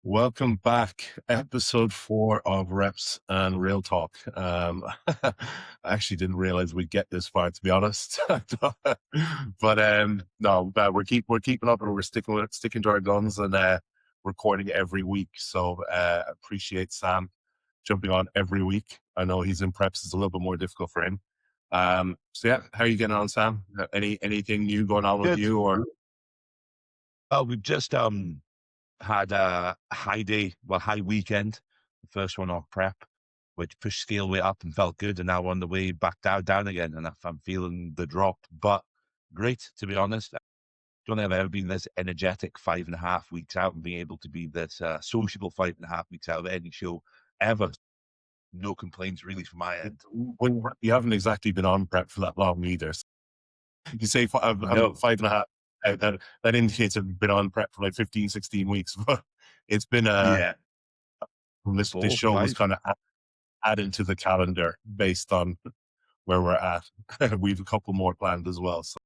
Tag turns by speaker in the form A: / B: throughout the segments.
A: Welcome back. Episode 4 of Reps and Real Talk. I actually didn't realize we'd get this far, to be honest. But we're keeping up and we're sticking to our guns and recording every week. So appreciate Sam jumping on every week. I know he's in preps; it's a little bit more difficult for him. So yeah, how are you getting on, Sam? Anything new going on with
B: Good.
A: you or?
B: We've just had a high weekend, the first one off prep, which pushed scale weight up and felt good, and now we're on the way back down again, and I'm feeling the drop. But great, to be honest. I don't think I've ever been this energetic 5.5 weeks out and being able to be this sociable 5.5 weeks out of any show ever. No complaints really from my end.
A: You haven't exactly been on prep for that long either. You say I'm
B: No,
A: 5.5. That indicates I've been on prep for like 15, 16 weeks. But it's been
B: yeah,
A: this
B: four,
A: show was
B: five.
A: kind of added to the calendar based on where we're at. We've a couple more planned as well. So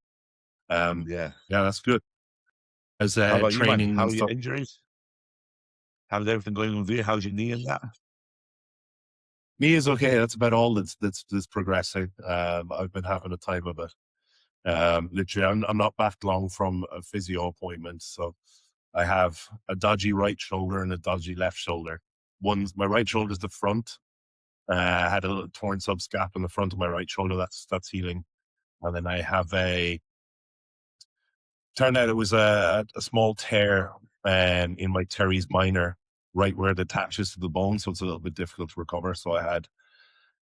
B: Yeah.
A: yeah, that's good. As
B: How about you, man?
A: training
B: How
A: and
B: are your
A: stuff.
B: injuries? How's everything going with you? How's your knee and that?
A: Me is okay. That's about all that's progressing. I've been having a time of it. Literally, I'm not back long from a physio appointment, so I have a dodgy right shoulder and a dodgy left shoulder. My right shoulder is the front. I had a little torn subscap in the front of my right shoulder. That's healing, and then I have turned out it was a small tear in my teres minor, right where it attaches to the bone, so it's a little bit difficult to recover. So I had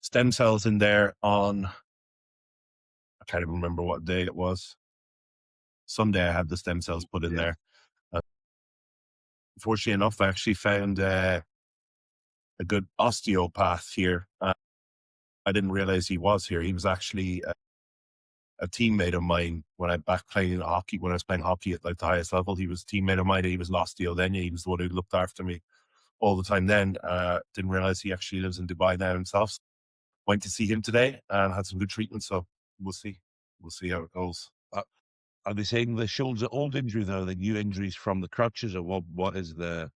A: stem cells in there on, I can't even remember what day it was. Sunday I had the stem cells put in
B: Yeah.
A: there. Fortunately enough, I actually found a good osteopath here. I didn't realize he was here. He was actually a teammate of mine when I back playing hockey. When I was playing hockey at like the highest level, he was a teammate of mine. He was an osteo then. He was the one who looked after me all the time. Then didn't realize he actually lives in Dubai now himself. So went to see him today and had some good treatment. So we'll see. We'll see how it goes.
B: Uh, Are they saying the shoulder's old injury though, the new injuries from the crutches, or what is the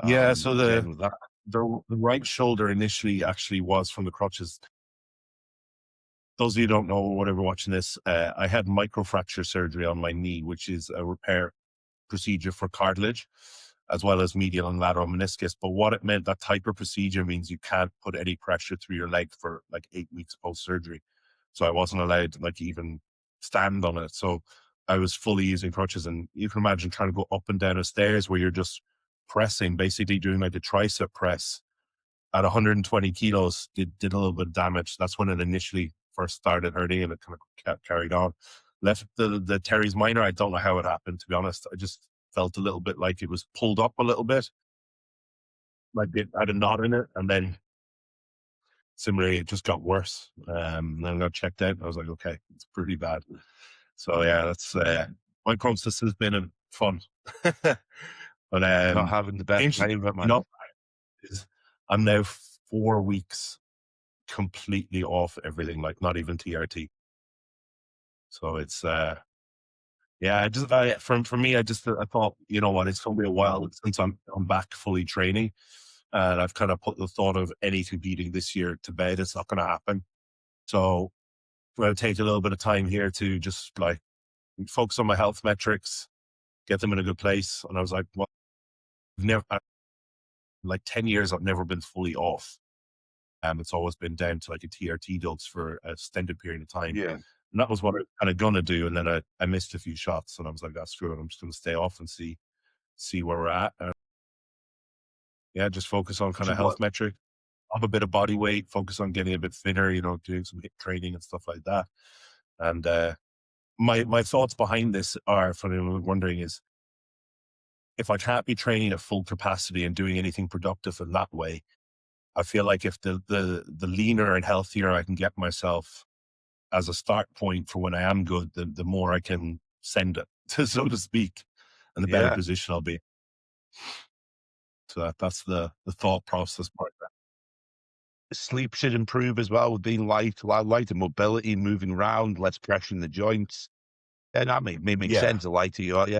A: Yeah. So
B: gen with that?
A: the right shoulder initially actually was from the crutches. Those of you who don't know, whatever watching this, I had microfracture surgery on my knee, which is a repair procedure for cartilage, as well as medial and lateral meniscus. But what it meant, that type of procedure means you can't put any pressure through your leg for like 8 weeks post surgery. So I wasn't allowed to like even stand on it. So I was fully using crutches, and you can imagine trying to go up and down a stairs where you're just pressing, basically doing like a tricep press at 120 kilos did a little bit of damage. That's when it initially first started hurting, and it kind of kept carried on. Left the teres minor. I don't know how it happened, to be honest. I just felt a little bit like it was pulled up a little bit, like it had a knot in it, and then similarly it just got worse. Then I got checked out. I was like, okay, it's pretty bad. So yeah, that's my process has been fun, but
B: Not having the best
A: interesting
B: time of it, man.
A: enough is I'm now 4 weeks completely off everything, like not even TRT. So it's yeah, for me, I thought, you know what, it's gonna be a while since I'm back fully training. And I've kind of put the thought of any competing this year to bed. It's not gonna happen. So I'm gonna take a little bit of time here to just like focus on my health metrics, get them in a good place. And I was like, well, like 10 years I've never been fully off. It's always been down to like a TRT dose for a extended period of time.
B: Yeah.
A: And that was what I was kind of gonna do. And then I missed a few shots, and I was like, that's screw it. I'm just gonna stay off and see where we're at. Yeah, just focus on kind
B: So
A: of
B: what?
A: health metric, have a bit of body weight, focus on getting a bit fitter, doing some hit training and stuff like that. And my thoughts behind this are, for anyone wondering, is if I can't be training at full capacity and doing anything productive in that way, I feel like if the leaner and healthier I can get myself as a start point for when I am good, the more I can send it, so to speak, and the better
B: Yeah.
A: position I'll be. So that's the thought process part of
B: Sleep should improve as well with being lighter mobility, moving around, less pressure in the joints. And that may
A: that.
B: make
A: Yeah.
B: sense. The lighter you are, yeah.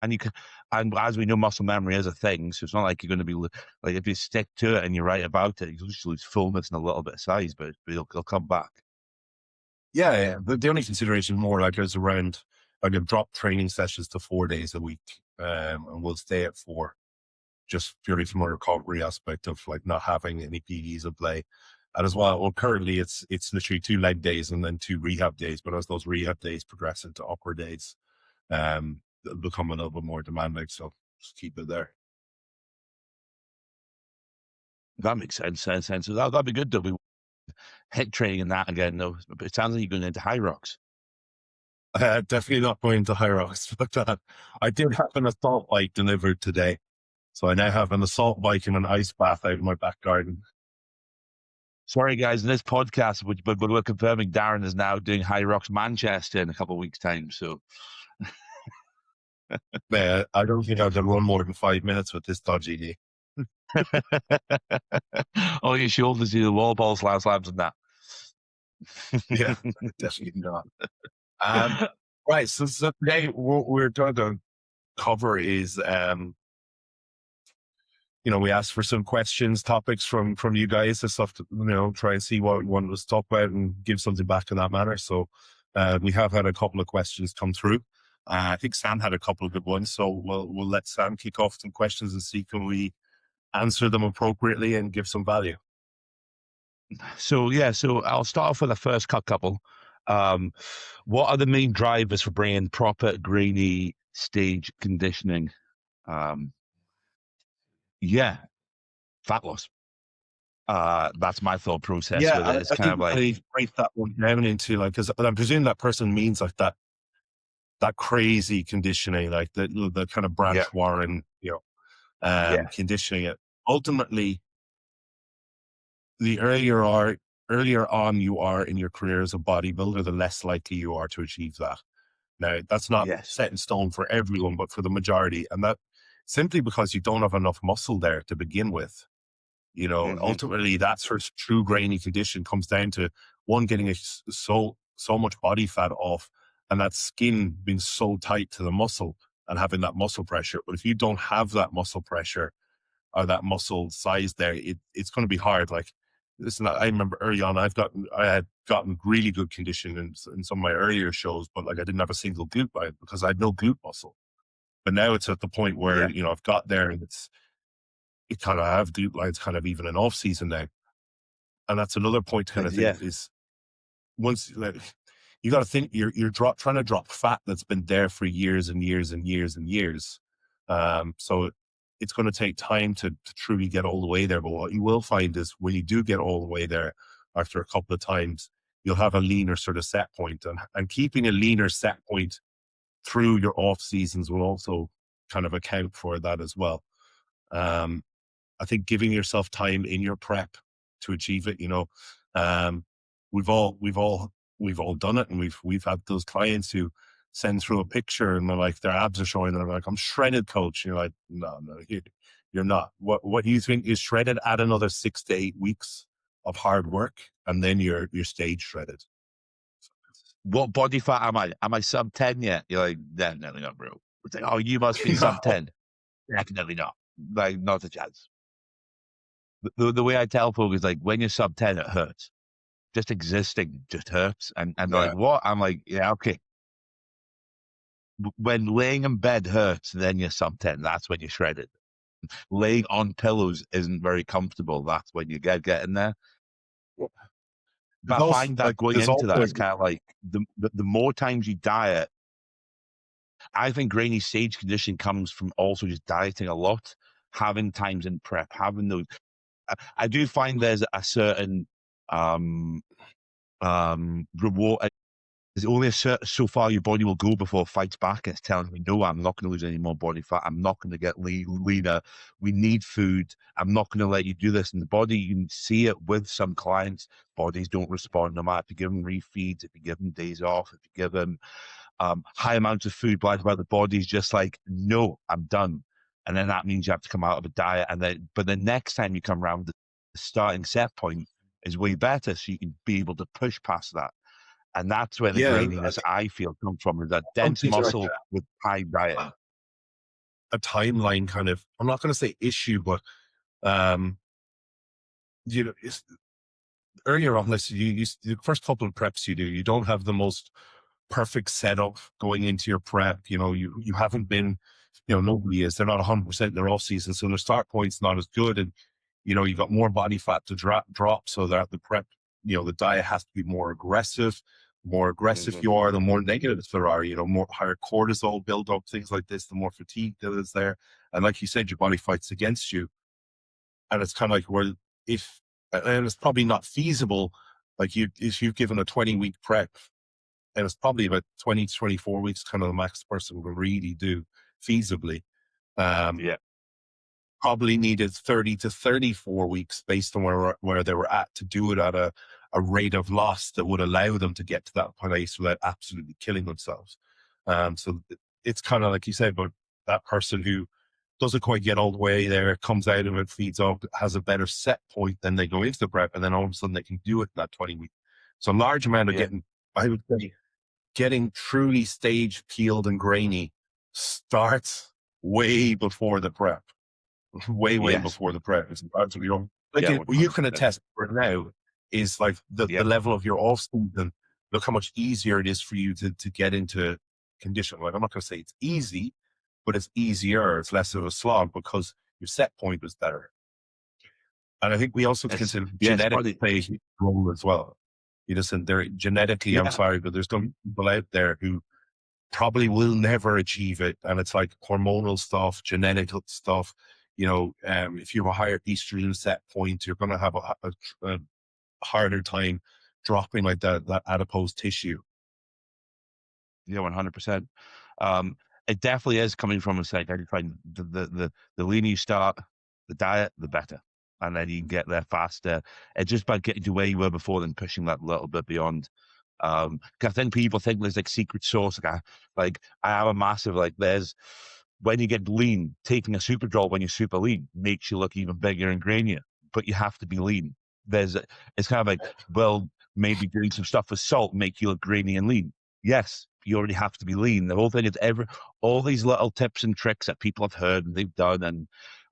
B: And you can, and as we know, muscle memory is a thing. So it's not like you're going to be like, if you stick to it and you write about it, you'll just lose fullness and a little bit of size, but it'll come back.
A: Yeah, yeah. The only consideration more like is around, like, I've dropped training sessions to 4 days a week, and we'll stay at 4, just purely from a recovery aspect of like not having any PDs in play. And as well, currently it's literally 2 leg days and then 2 rehab days. But as those rehab days progress into upper days, it'll become a little bit more demanding. So just keep it there.
B: That makes sense. So that'd be good though. We hit training and that again though. But it sounds like you're going into high rocks.
A: Definitely not going to high rocks like that. I did have an assault bike delivered today. So I now have an assault bike and an ice bath out in my back garden.
B: Sorry, guys, in this podcast, but we're confirming Darren is now doing High Rocks Manchester in a couple of weeks' time. So,
A: I don't think I can run more than 5 minutes with this dodgy knee.
B: oh, your shoulders do the wall ball slabs and that.
A: Yeah, definitely not. Right. So today what we're going to cover is, we asked for some questions, topics from you guys, the stuff to, try and see what we wanted us to talk about and give something back in that manner. So we have had a couple of questions come through. I think Sam had a couple of good ones. So we'll let Sam kick off some questions and see can we answer them appropriately and give some value.
B: So I'll start off with the first couple. What are the main drivers for bringing proper grainy stage conditioning? Fat loss. That's my thought process with it. It's
A: I
B: kind
A: think
B: of like,
A: they break that one down into like, because I presume that person means like that crazy conditioning, like the kind of Branch Warren, conditioning it. Ultimately, the earlier on you are in your career as a bodybuilder, the less likely you are to achieve that. Now, that's not set in stone for everyone, but for the majority. And that simply because you don't have enough muscle there to begin with. Ultimately, that sort of true grainy condition comes down to one, getting so much body fat off and that skin being so tight to the muscle and having that muscle pressure. But if you don't have that muscle pressure or that muscle size there, it's going to be hard. Like, listen, I remember early on, I had gotten really good condition in some of my earlier shows, but like I didn't have a single glute by it because I had no glute muscle. But now it's at the point where, I've got there and it kind of have glute lines kind of even in off season now. And that's another point to kind of think is once, like, you got to think you're trying to drop fat that's been there for years and years and years and years. So it's going to take time to truly get all the way there. But what you will find is when you do get all the way there after a couple of times, you'll have a leaner sort of set point, and keeping a leaner set point through your off seasons will also kind of account for that as well. I think giving yourself time in your prep to achieve it, we've all done it, and we've had those clients who send through a picture and they're like, their abs are showing, and they're like, I'm shredded, coach. And you're like, no, you're not. What you think is shredded? Add another 6 to 8 weeks of hard work, and then you're stage shredded.
B: what body fat am I? Am I sub 10 yet? You're like, definitely not, bro. It's like, oh, you must be sub 10. Definitely not. Like, not a chance. The way I tell folks is like, when you're sub 10, it hurts. Just existing just hurts. And they're like, what? I'm like, yeah, okay. When laying in bed hurts, then you're sub 10. That's when you're shredded. Laying on pillows isn't very comfortable. That's when you get in there. But I find that going into that, it's kind of like the more times you diet, I think grainy stage conditioning comes from also just dieting a lot, having times in prep, having those. I do find there's a certain reward. There's only so far your body will go before it fights back. It's telling me, no, I'm not going to lose any more body fat. I'm not going to get leaner. We need food. I'm not going to let you do this. And the body, you can see it with some clients, bodies don't respond no matter if you give them refeeds, if you give them days off, if you give them high amounts of food, but the body's just like, no, I'm done. And then that means you have to come out of a diet. But the next time you come around, the starting set point is way better. So you can be able to push past that. And that's where the graininess I feel comes from, is that dense muscle with high diet.
A: a timeline kind of, I'm not going to say issue, but, you know, earlier on this, the first couple of preps you don't have the most perfect setup going into your prep. You know, you haven't been, you know, nobody is, they're not 100% in their off season. So their start point's not as good. And, you know, you've got more body fat to drop. So that the prep, you know, the diet has to be more aggressive. More aggressive you are, the more negatives there are, you know, more higher cortisol build up, things like this, the more fatigue that is there. And like you said, your body fights against you. And it's kind of like, well, and it's probably not feasible. Like if you've given a 20-week prep, and it's probably about 20 to 24 weeks, kind of the max person will really do feasibly.
B: Yeah.
A: Probably needed 30 to 34 weeks based on where they were at to do it at a rate of loss that would allow them to get to that place without absolutely killing themselves. So it's kind of like you said, but that person who doesn't quite get all the way there, comes out of it, feeds up, has a better set point, then they go into the prep, and then all of a sudden they can do it in that 20 weeks. So a large amount of I would say, getting truly stage peeled and grainy starts way before the prep. Way before the prep. It's absolutely wrong. Like you can attest for now is like the level of your off season. Look how much easier it is for you to get into condition. Like I'm not going to say it's easy, but it's easier. It's less of a slog because your set point was better. And I think we also consider genetic play a role as well. You know, and they're genetically, I'm sorry, but there's some people out there who probably will never achieve it. And it's like hormonal stuff, genetic stuff. You know, if you have a higher estrogen set point, you're going to have a harder time dropping like that adipose tissue.
B: Yeah, 100%. It definitely is coming from a side. I find the leaner you start, the diet, the better, and then you can get there faster. It's just about getting to where you were before, then pushing that little bit beyond. Cause I think people think there's like secret sauce. I have a massive there's when you get lean, taking a super draw when you're super lean makes you look even bigger and grainier, but you have to be lean. It's kind of like, well, maybe doing some stuff with salt make you look grainy and lean. Yes, you already have to be lean. The whole thing is all these little tips and tricks that people have heard and they've done, and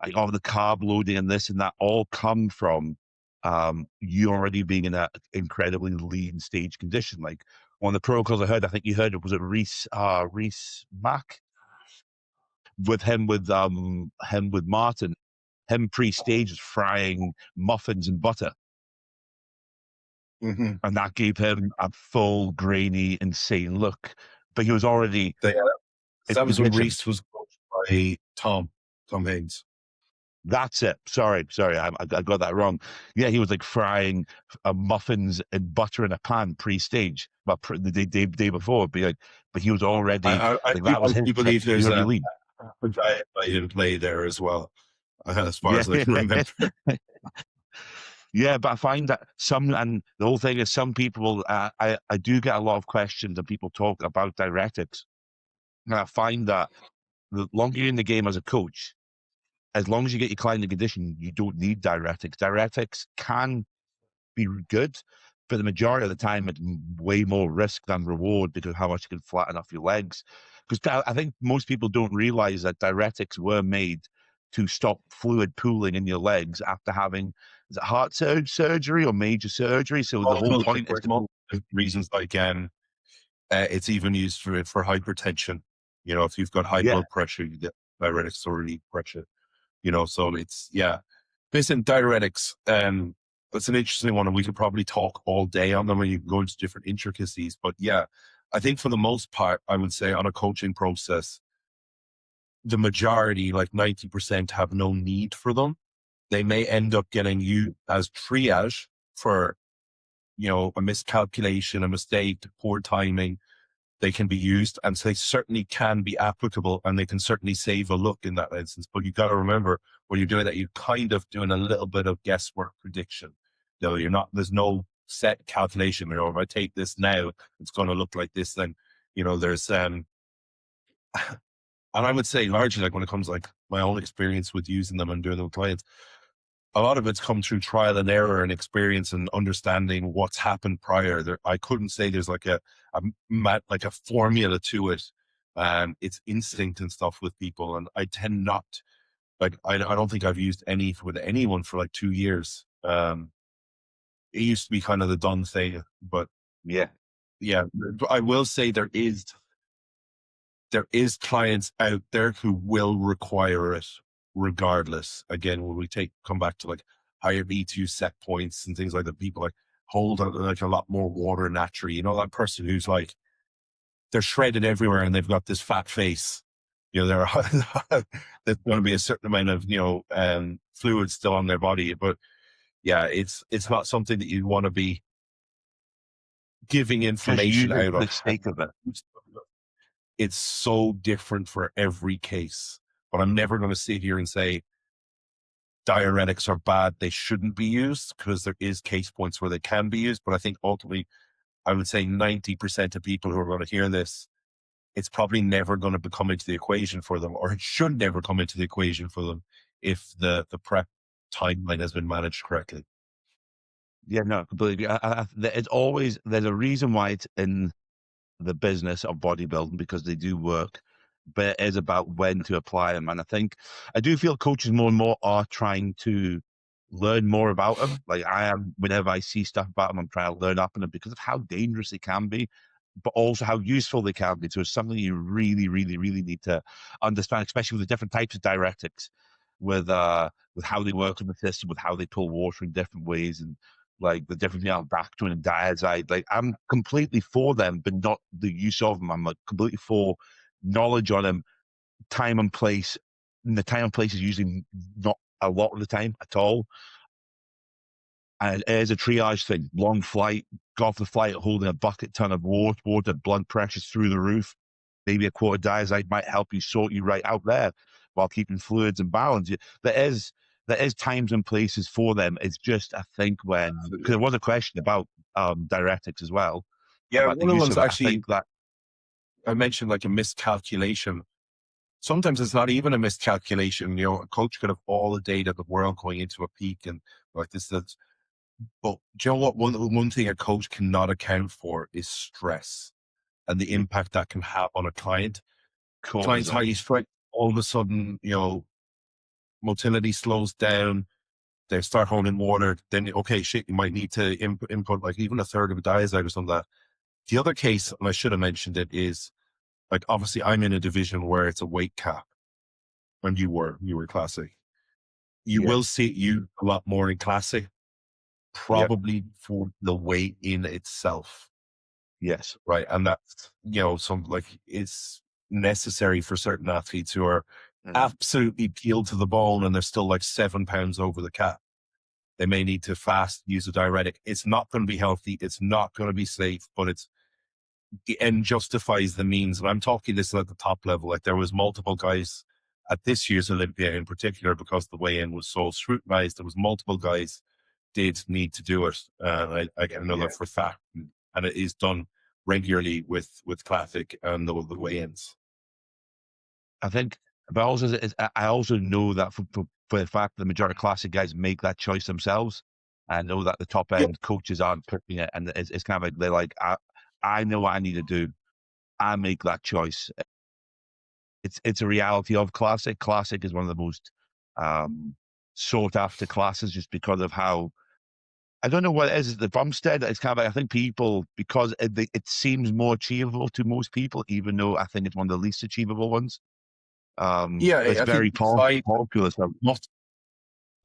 B: like all the carb loading and this and that all come from you already being in that incredibly lean stage condition. Like one of the protocols I heard, I think you heard it, was it Reese Mack with Martin, him pre-stage was frying muffins and butter.
A: Mm-hmm.
B: And that gave him a full, grainy, insane look. But he was already...
A: that was when Reese was coached by Tom Haynes.
B: That's it. Sorry. I got that wrong. Yeah, he was like frying muffins and butter in a pan pre-stage, but the day before. But he was already... that was his...
A: You believe there's a diet in play there as well, as far as I can remember.
B: Yeah, but I find that and the whole thing is some people, I do get a lot of questions and people talk about diuretics. And I find that the longer you're in the game as a coach, as long as you get your client in condition, you don't need diuretics. Diuretics can be good, but the majority of the time it's way more risk than reward because of how much you can flatten off your legs. Because I think most people don't realize that diuretics were made to stop fluid pooling in your legs after having, is it heart surgery or major surgery? So the whole point is
A: reasons like it's even used for hypertension. You know, if you've got high blood pressure, you get diuretics to relieve pressure. You know, so it's Listen, diuretics, that's an interesting one, and we could probably talk all day on them, and you can go into different intricacies. But I think for the most part, I would say on a coaching process, the majority, like 90%, have no need for them. They may end up getting you as triage for, you know, a miscalculation, a mistake, poor timing. They can be used, and so they certainly can be applicable, and they can certainly save a look in that instance. But you got to remember when you're doing that, you're kind of doing a little bit of guesswork prediction. You know, there's no set calculation. You know, if I take this now, it's going to look like this. Then, you know, there's and I would say largely, like when it comes like my own experience with using them and doing them with clients, a lot of it's come through trial and error and experience and understanding what's happened prior. I couldn't say there's like a formula to it. It's instinct and stuff with people. And I tend not, like, I don't think I've used any with anyone for like 2 years. It used to be kind of the done thing, but
B: Yeah.
A: yeah, I will say there is clients out there who will require it regardless. Again, when we come back to like higher E2 set points and things like that, people like hold like a lot more water naturally. You know, that person who's like, they're shredded everywhere and they've got this fat face. You know, there's going to be a certain amount of, fluid still on their body. But yeah, it's not something that you want to be giving
B: Just
A: information
B: use it
A: out
B: for
A: on.
B: the sake of it.
A: It's so different for every case. But I'm never going to sit here and say diuretics are bad. They shouldn't be used, because there is case points where they can be used. But I think ultimately, I would say 90% of people who are going to hear this, it's probably never going to come into the equation for them, or it should never come into the equation for them if the prep timeline has been managed correctly.
B: Yeah, no, completely. It's always, there's a reason why it's in the business of bodybuilding, because they do work, but it is about when to apply them. And I think I do feel coaches more and more are trying to learn more about them. Like I am, whenever I see stuff about them, I'm trying to learn up on them because of how dangerous they can be, but also how useful they can be. So it's something you really, really, really need to understand, especially with the different types of diuretics, with how they work in the system, with how they pull water in different ways, and like the difference between Bactrim and diazide. Like I'm completely for them, but not the use of them. I'm like completely for knowledge on them, time and place. And the time and place is usually not a lot of the time at all. And it is a triage thing. Long flight, go off the flight holding a bucket ton of water, blood pressure's through the roof. Maybe a quarter diazide might help you sort you right out there while keeping fluids and balance. There is times and places for them. It's just, I think, when, because there was a question about diuretics as well,
A: Yeah,
B: about the
A: one of the
B: use
A: ones
B: of it. I
A: actually
B: think that,
A: I mentioned, like a miscalculation. Sometimes it's not even a miscalculation. You know, a coach could have all the data in the world going into a peak and like this, that. But do you know what? One thing a coach cannot account for is stress and the impact that can have on a client. Client's
B: cortisol.
A: highly stressed. All of a sudden, motility slows down. They start holding water. Then, okay, shit, you might need to input like even a third of a diazide or something like that. The other case, and I should have mentioned it, is like, obviously I'm in a division where it's a weight cap, and you were classic. You
B: Yeah.
A: will see it used a lot more in classic,
B: Yep.
A: probably for the weight in itself,
B: Yes.
A: right? And that's, some like it's necessary for certain athletes who are
B: Mhm.
A: absolutely peeled to the bone and they're still like 7 pounds over the cap. They may need to fast, use a diuretic. It's not going to be healthy. It's not going to be safe, but the end justifies the means. And I'm talking this at the top level. Like there was multiple guys at this year's Olympia in particular, because the weigh-in was so scrutinized. There was multiple guys did need to do it. I know
B: Yeah.
A: that for a fact, and it is done regularly with classic and the weigh-ins.
B: I think, but also, I also know that for the fact that the majority of classic guys make that choice themselves. I know that the top
A: Yeah,
B: end coaches aren't pushing it, and it's kind of like they're like, I know what I need to do. I make that choice. It's a reality of classic. Classic is one of the most sought after classes, just because of how, I don't know what it is. The Bumstead, it's kind of like, I think people, because it seems more achievable to most people, even though I think it's one of the least achievable ones.
A: yeah.
B: But it's
A: I think
B: very
A: besides
B: popular. So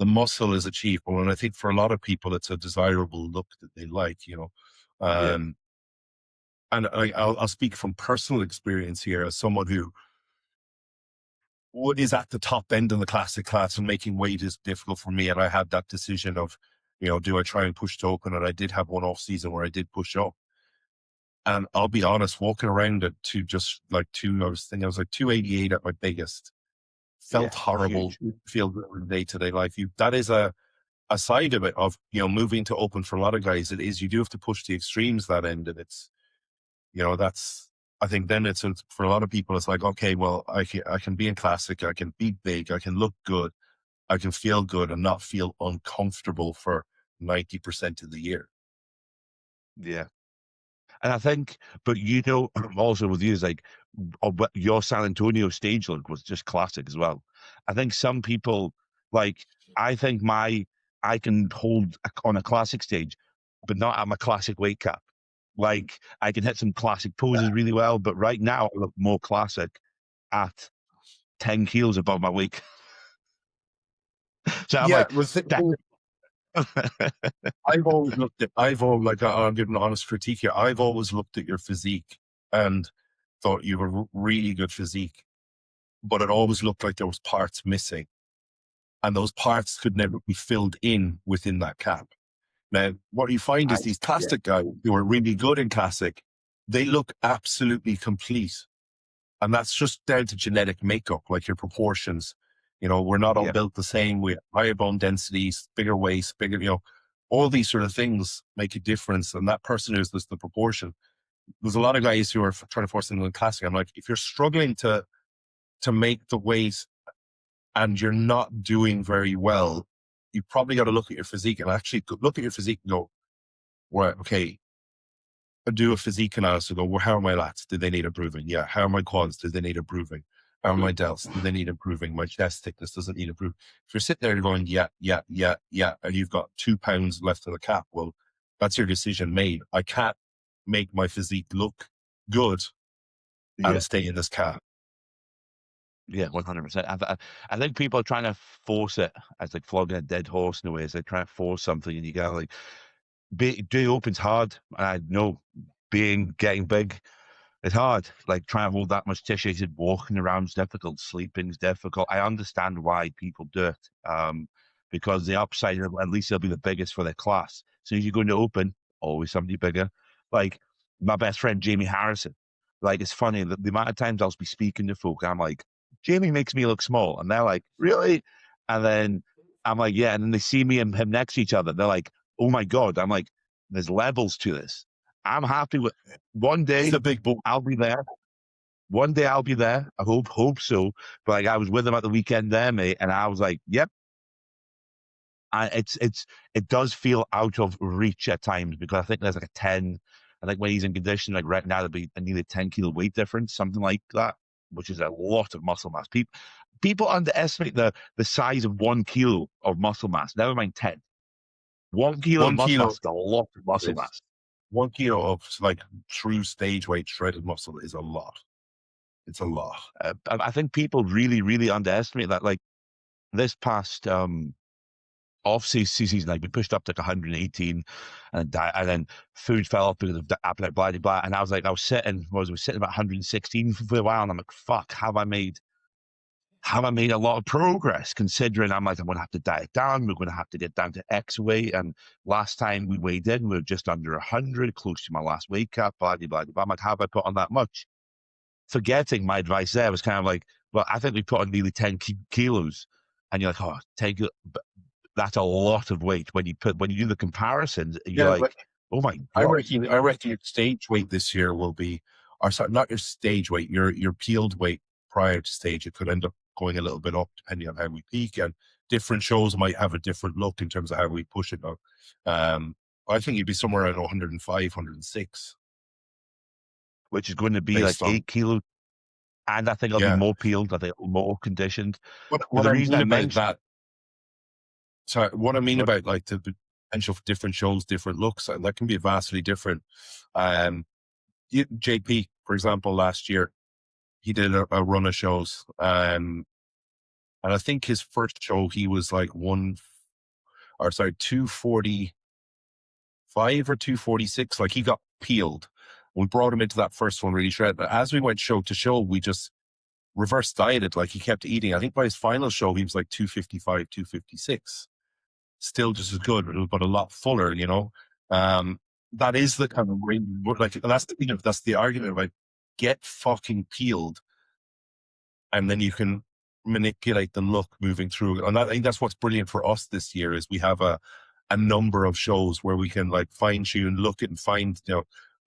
A: the muscle is achievable, and I think for a lot of people, it's a desirable look that they like.
B: yeah,
A: Um, and I'll speak from personal experience here as someone who is at the top end of the classic class, and making weight is difficult for me. And I had that decision of, do I try and push to open? And I did have one off season where I did push up. And I'll be honest, walking around at I was like 288 at my biggest.
B: yeah,
A: Felt horrible.
B: huge.
A: Feel good in day to day life. That is a side of it of, moving to open for a lot of guys. It is, you do have to push the extremes that end. And it's, that's, I think then it's for a lot of people, it's like, okay, well, I can be in classic. I can be big. I can look good. I can feel good and not feel uncomfortable for 90% of the year.
B: Yeah. And I think, but also with you is like your San Antonio stage look was just classic as well. I think some people like, I think I can hold on a classic stage, but not at my classic weight cap. Like I can hit some classic poses really well, but right now I look more classic at 10 kilos above my weight. So I'm
A: Yeah,
B: like,
A: with
B: that,
A: I've always, like, I'll give an honest critique here. I've always looked at your physique and thought you were really good physique, but it always looked like there was parts missing, and those parts could never be filled in within that cap. Now, what you find is these
B: yeah,
A: classic guys who are really good in classic, they look absolutely complete. And that's just down to genetic makeup, like your proportions. We're not all
B: yeah,
A: built the same. We have higher bone densities, bigger waist, bigger, all these sort of things make a difference. And that person is the proportion. There's a lot of guys who are trying to force into the classic. I'm like, if you're struggling to make the weight and you're not doing very well, you probably got to look at your physique and actually look at your physique and go, well, okay, do a physique analysis and go, well, how are my lats? Do they need improving? Yeah. How are my quads? Do they need improving? How are my delts? Do they need improving? My chest thickness doesn't need improving. If you're sitting there going, yeah, yeah, yeah, yeah, and you've got 2 pounds left of the cap, well, that's your decision made. I can't make my physique look good
B: yeah.
A: and stay in this cap.
B: Yeah, 100%. I think people are trying to force it as like flogging a dead horse in a way. As they try to force something, and you go like, doing open's hard. And I know getting big is hard. Like trying to hold that much tissue, you said walking around is difficult, sleeping's difficult. I understand why people do it. Because the upside, at least they'll be the biggest for their class. So as you go into open, always somebody bigger. Like my best friend Jamie Harrison. Like it's funny that the amount of times I'll be speaking to folk, I'm like, Jamie makes me look small, and they're like, really? And then I'm like, yeah. And then they see me and him next to each other. They're like, oh my god. I'm like, there's levels to this. I'm happy with one
A: It's
B: day
A: a big book.
B: I'll be there. One day I'll be there. I hope so. But like I was with him at the weekend there, mate, and I was like, yep. It does feel out of reach at times because I think there's like a 10. I think when he's in condition, like right now, there'll be a nearly 10 kilo weight difference, something like that, which is a lot of muscle mass. People underestimate the size of 1 kilo of muscle mass. Never mind 10. 1 kilo of
A: One
B: muscle mass
A: kilo
B: is a lot of muscle
A: is
B: mass.
A: 1 kilo of like true stage weight shredded muscle is a lot. It's a lot.
B: I think people really, really underestimate that. Like this past off season, like we pushed up to like 118, and then food fell off because of the appetite, blah blah blah. And I was like, I was sitting about 116 for a while, and I'm like, fuck, have I made a lot of progress? Considering I'm like, I'm gonna have to diet down. We're gonna have to get down to X weight. And last time we weighed in, we were just under 100, close to my last weight cap. Blah blah blah. I'm like, have I put on that much? Forgetting my advice there was kind of like, well, I think we put on nearly 10 kilos. And you're like, oh, that's a lot of weight. When you do the comparisons, you're
A: Yeah,
B: like, oh my
A: I
B: God.
A: reckon I reckon your stage weight this year will be, or sorry, not your stage weight, your peeled weight prior to stage. It could end up going a little bit up depending on how we peak, and different shows might have a different look in terms of how we push it now. I think you'd be somewhere around 105, 106
B: Which is going to be like
A: based on,
B: 8 kilos. And I think I'll be
A: yeah.
B: more peeled. I think I'll be more conditioned. But
A: What
B: the
A: I
B: reason
A: mean
B: I
A: about
B: mentioned,
A: that, sorry, what I mean
B: but
A: about like the potential for different shows, different looks, that can be vastly different. Um, JP, for example, last year, he did a run of shows. And I think his first show, he was like 245 or 246. Like he got peeled. We brought him into that first one really shredded. But as we went show to show, we just reverse dieted. Like he kept eating. I think by his final show, he was like 255, 256. Still just as good, but a lot fuller. That is the kind of range, like that's the argument about get fucking peeled, and then you can manipulate the look moving through. And I think that's what's brilliant for us this year is we have a number of shows where we can like fine tune, look at and find,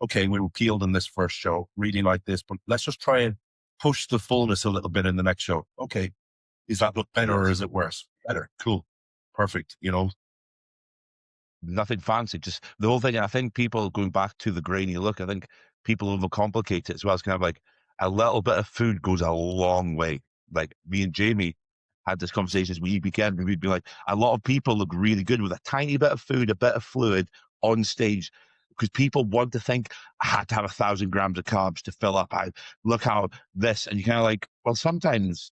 A: okay, we were peeled in this first show, really like this, but let's just try and push the fullness a little bit in the next show. Okay. Is that look better or is it worse? Better. Cool. Perfect.
B: nothing fancy. Just the whole thing. I think people going back to the grainy look. I think people overcomplicate it as well. It's kind of like a little bit of food goes a long way. Like me and Jamie had this conversation as we began. We'd be like, a lot of people look really good with a tiny bit of food, a bit of fluid on stage, because people want to think I had to have 1,000 grams of carbs to fill up. I look how this, and you kind of like, well, sometimes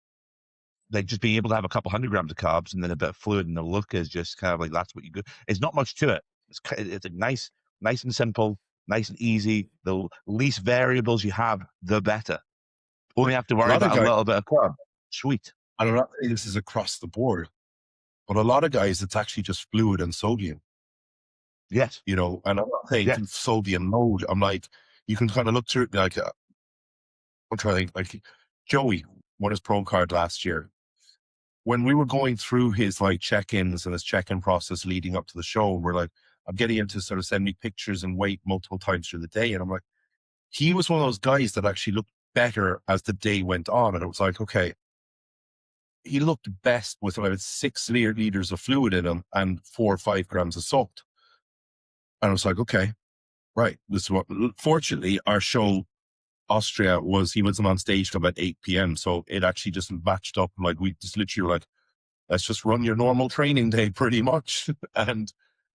B: like just being able to have a couple 100 grams of carbs and then a bit of fluid and the look is just kind of like that's what you do. It's not much to it. It's a nice and simple, nice and easy. The least variables you have, the better. Only have to
A: A
B: worry
A: lot of
B: about a
A: guys,
B: little bit of carb. Sweet.
A: and I'm not saying this is across the board, but a lot of guys, it's actually just fluid and sodium,
B: Yes.
A: you know, and I'm not saying
B: Yeah.
A: sodium load. I'm like, you can kind of look through it like, I'm trying to think, like Joey won his pro card last year. When we were going through his like check-ins and his check-in process leading up to the show, we're like, I'm getting him to sort of send me pictures and weight multiple times through the day. And I'm like, he was one of those guys that actually looked better as the day went on. And it was like, okay, he looked best with about 6 liters of fluid in him and 4 or 5 grams of salt. And I was like, okay, right. This is what, fortunately, our show, Austria, he wasn't on stage till about 8 p.m. So it actually just matched up. Like, we just literally were like, let's just run your normal training day pretty much. And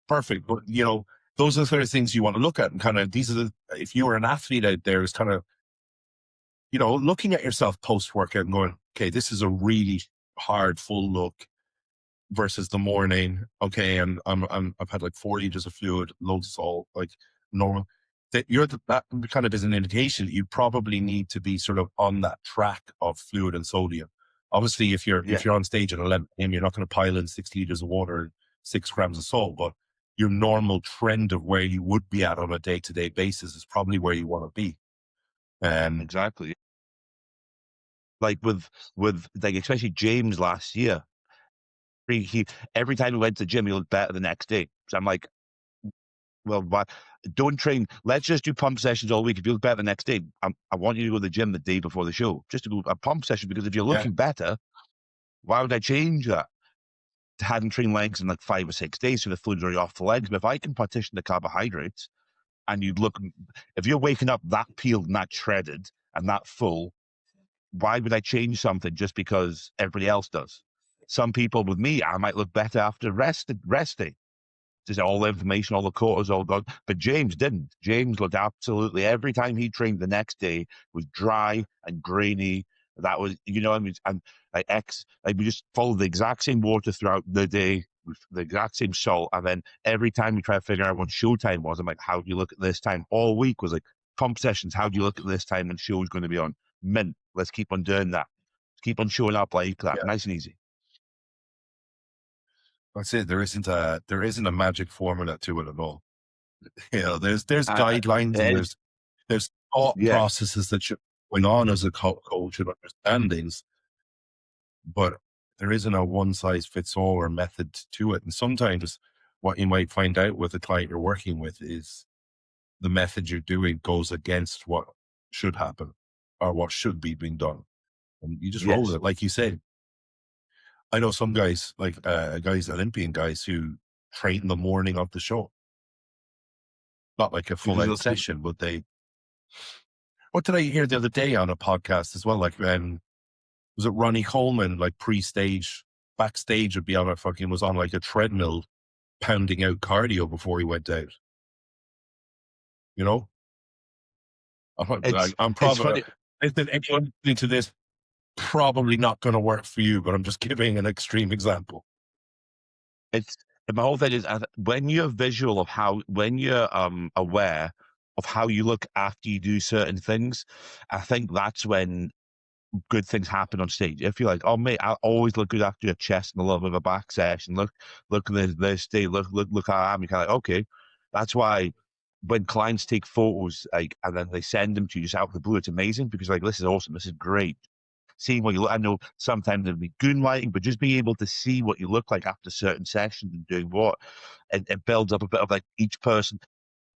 A: perfect. But, you know, those are the sort of things you want to look at. And kind of, if you were an athlete out there, is kind of, you know, looking at yourself post workout and going, okay, this is a really hard, full look versus the morning. Okay. And I've had like 4 liters of fluid, loads of salt, like normal. That that kind of is an indication that you probably need to be sort of on that track of fluid and sodium. Obviously, if you're on stage at 11 a.m., you're not going to pile in 6 liters of water and 6 grams of salt, but your normal trend of where you would be at on a day-to-day basis is probably where you want to be.
B: Exactly. Like with like especially James last year, he every time we went to the gym, he looked better the next day. So I'm like, well, but don't train. Let's just do pump sessions all week. If you look better the next day, I want you to go to the gym the day before the show, just to do a pump session. Because if you're
A: Yeah,
B: looking better, why would I change that? I hadn't trained legs in like 5 or 6 days, so the fluid's already off the legs. But if I can partition the carbohydrates, and you look, if you're waking up that peeled and that shredded and that full, why would I change something just because everybody else does? Some people with me, I might look better after resting. Just all the information, all the cortisol gone. But James didn't. James looked absolutely every time he trained the next day was dry and grainy. That was, you know, I mean, and like we just followed the exact same water throughout the day with the exact same salt. And then every time we try to figure out what showtime was, I'm like, how do you look at this time? All week was like pump sessions. How do you look at this time and show's going to be on? Mint. Let's keep on doing that. Keep on showing up like that.
A: yeah.
B: Nice and easy.
A: That's it. There isn't a magic formula to it at all. You know, there's guidelines and
B: It is,
A: there's thought
B: yeah.
A: processes that should be going on as a coach and understandings, but there isn't a one size fits all or method to it. And sometimes what you might find out with the client you're working with is the method you're doing goes against what should happen or what should be being done. And you just roll with
B: Yes.
A: it. Like you said, I know some guys, like Olympian guys who train the morning of the show, not like a full
B: Because
A: out session, but what did I hear the other day on a podcast as well? Like, was it Ronnie Coleman, like backstage would be on was on like a treadmill pounding out cardio before he went out, you know? I'm
B: it's
A: probably,
B: funny.
A: if there's anyone listening to this, probably not going to work for you, but I'm just giving an extreme example.
B: It's my whole thing is when you're visual of when you're aware of how you look after you do certain things, I think that's when good things happen on stage. If you're like, oh mate, I always look good after your chest and a little bit of a back session. Look at this day. Look how I am. You're kind of like, okay, that's why when clients take photos like and then they send them to you just out of the blue, it's amazing because like this is awesome. This is great. Seeing what you look. I know sometimes there'll be goon lighting, but just being able to see what you look like after certain sessions and doing what, it builds up a bit of like each person.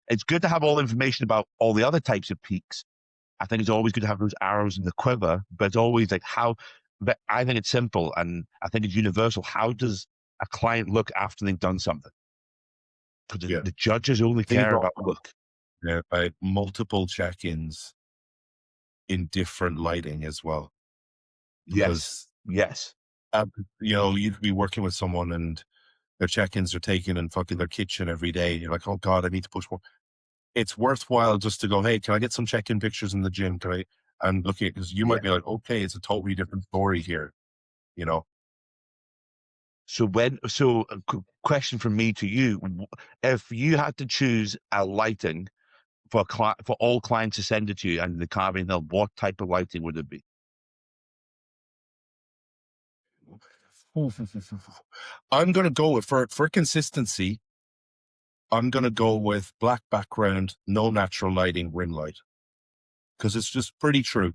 B: It's good to have all information about all the other types of peaks. I think it's always good to have those arrows in the quiver, but it's always like how, but I think it's simple and I think it's universal. How does a client look after they've done something? because
A: Yeah.
B: the judges only
A: Think
B: care
A: about,
B: about look.
A: multiple check-ins in different lighting as well.
B: Yes,
A: Because,
B: yes,
A: you'd be working with someone and their check-ins are taken in fucking their kitchen every day. You're like, oh God, I need to push more. It's worthwhile just to go, hey, can I get some check-in pictures in the gym? Can I? And looking at, because you
B: yeah.
A: might be like, okay, it's a totally different story here, you know?
B: So a question from me to you: if you had to choose a lighting for for all clients to send it to you and the carving hill, what type of lighting would it be?
A: I'm going to go with, for consistency, I'm going to go with black background, no natural lighting, rim light, because it's just pretty true.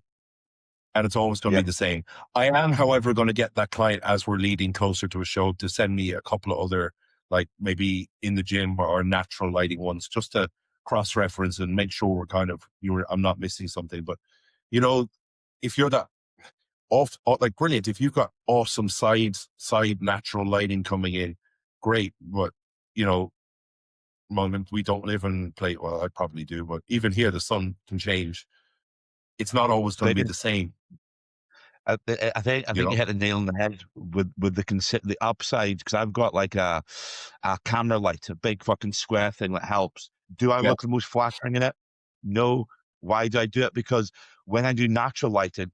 A: And it's always going to
B: Yeah,
A: be the same. I am, however, going to get that client as we're leading closer to a show to send me a couple of other, like maybe in the gym or natural lighting ones, just to cross reference and make sure we're kind of, I'm not missing something. But, you know, if you're that like brilliant, if you've got awesome side natural lighting coming in, great. But, you know, moment we don't live in play. Well, I probably do, but even here, the sun can change. It's not always going to
B: thing
A: be
B: is,
A: the same,
B: I
A: you
B: think you
A: know?
B: hit the nail on the head with the upside, because I've got like a camera light, a big fucking square thing that helps. Do I
A: Yeah.
B: look the most flattering in it? No. Why do I do it? Because when I do natural lighting,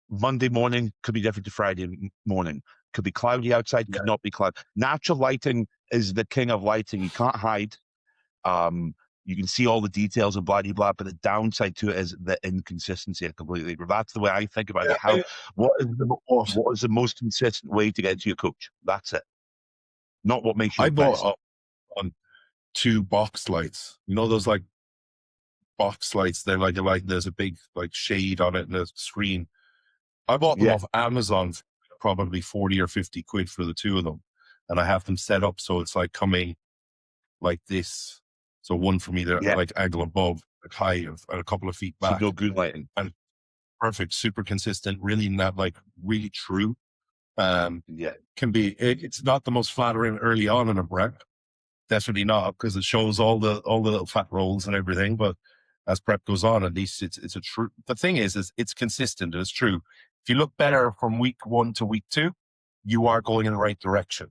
B: Monday morning could be different to Friday morning. Could be cloudy outside,
A: Yeah.
B: could not be cloudy. Natural lighting is the king of lighting. You can't hide. Um, you can see all the details and blah, blah, blah, but the downside to it is the inconsistency. I completely agree. That's the way I think about it.
A: Yeah.
B: Like, what is
A: Bought,
B: what is the most consistent way to get to your coach? That's it. Not what makes you
A: I
B: look best.
A: bought on two box lights. You know, those like box lights, they're like there's a big like shade on it and a screen. I bought them
B: Yeah,
A: off Amazon for probably 40 or 50 quid for the two of them. And I have them set up so it's like coming like this. So one from either
B: yeah.
A: like angle above, like high, and a couple of feet
B: So
A: back.
B: no good lighting.
A: And perfect, super consistent, really not like really true.
B: Yeah,
A: Can be, it's not the most flattering early on in a prep. Definitely not, because it shows all the little fat rolls and everything. But as prep goes on, at least it's a true. The thing is it's consistent and it's true. If you look better from week 1 to week 2, you are going in the right direction.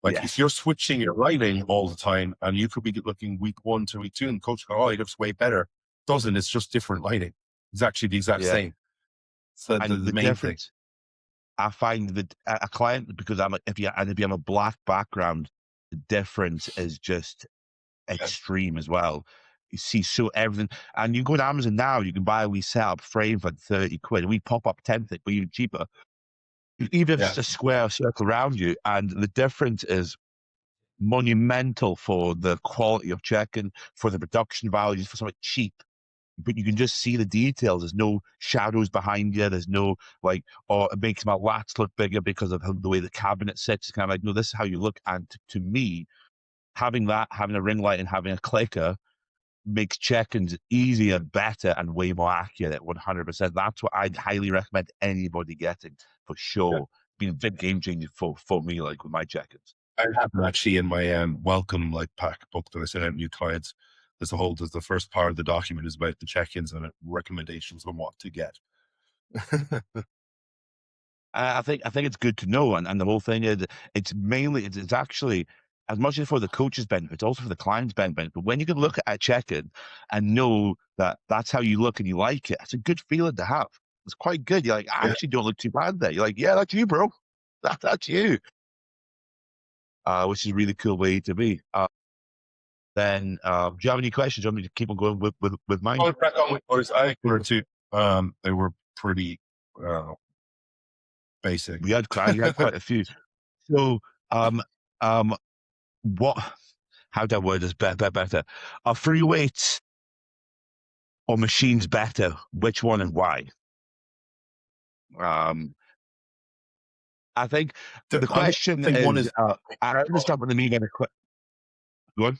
A: Like if
B: yes,
A: you're switching your lighting all the time, and you could be looking week 1 to week 2, and coach go, "Oh, he looks way better." Doesn't, it's just different lighting. It's actually the exact
B: yeah.
A: same. So the,
B: And
A: the
B: the
A: main thing.
B: difference, I find that a client, because if you have a black background, the difference is just
A: Yeah,
B: extreme as well. You see, so everything, and you go to Amazon now, you can buy a wee setup frame for 30 quid. We pop up 10th, but even cheaper. Even if it's
A: yeah,
B: just a square circle around you, and the difference is monumental for the quality of check-in, for the production values, for something cheap. But you can just see the details. There's no shadows behind you. There's no like, oh, it makes my lats look bigger because of the way the cabinet sits. It's kind of like, no, this is how you look. And to me, having a ring light and having a clicker makes check-ins easier, better, and way more accurate. 100%. That's what I'd highly recommend anybody getting for
A: yeah.
B: sure. Been a big game changer for me, like with my check-ins.
A: I have them actually in my welcome like pack book that I send out new clients. There's the first part of the document is about the check-ins and recommendations on what to get.
B: I think it's good to know, and the whole thing is it's mainly it's actually as much as for the coach's benefit, it's also for the client's benefit. But when you can look at a check-in and know that that's how you look and you like it, it's a good feeling to have. It's quite good. You're like, I
A: Yeah.
B: actually don't look too bad there. You're like, yeah, that's you, bro. That's you. Which is a really cool way to be. Then, do you have any questions? Do you want me to keep on going with mine?
A: I'll crack on with yours. I think were two. They were pretty uh, basic.
B: You had quite a few. So, um, um, what? How do I word this better? Are free weights or machines better? Which one and why? Um, I think the
A: I
B: question
A: think one
B: is,
A: is.
B: I understand what the meaning of the go on.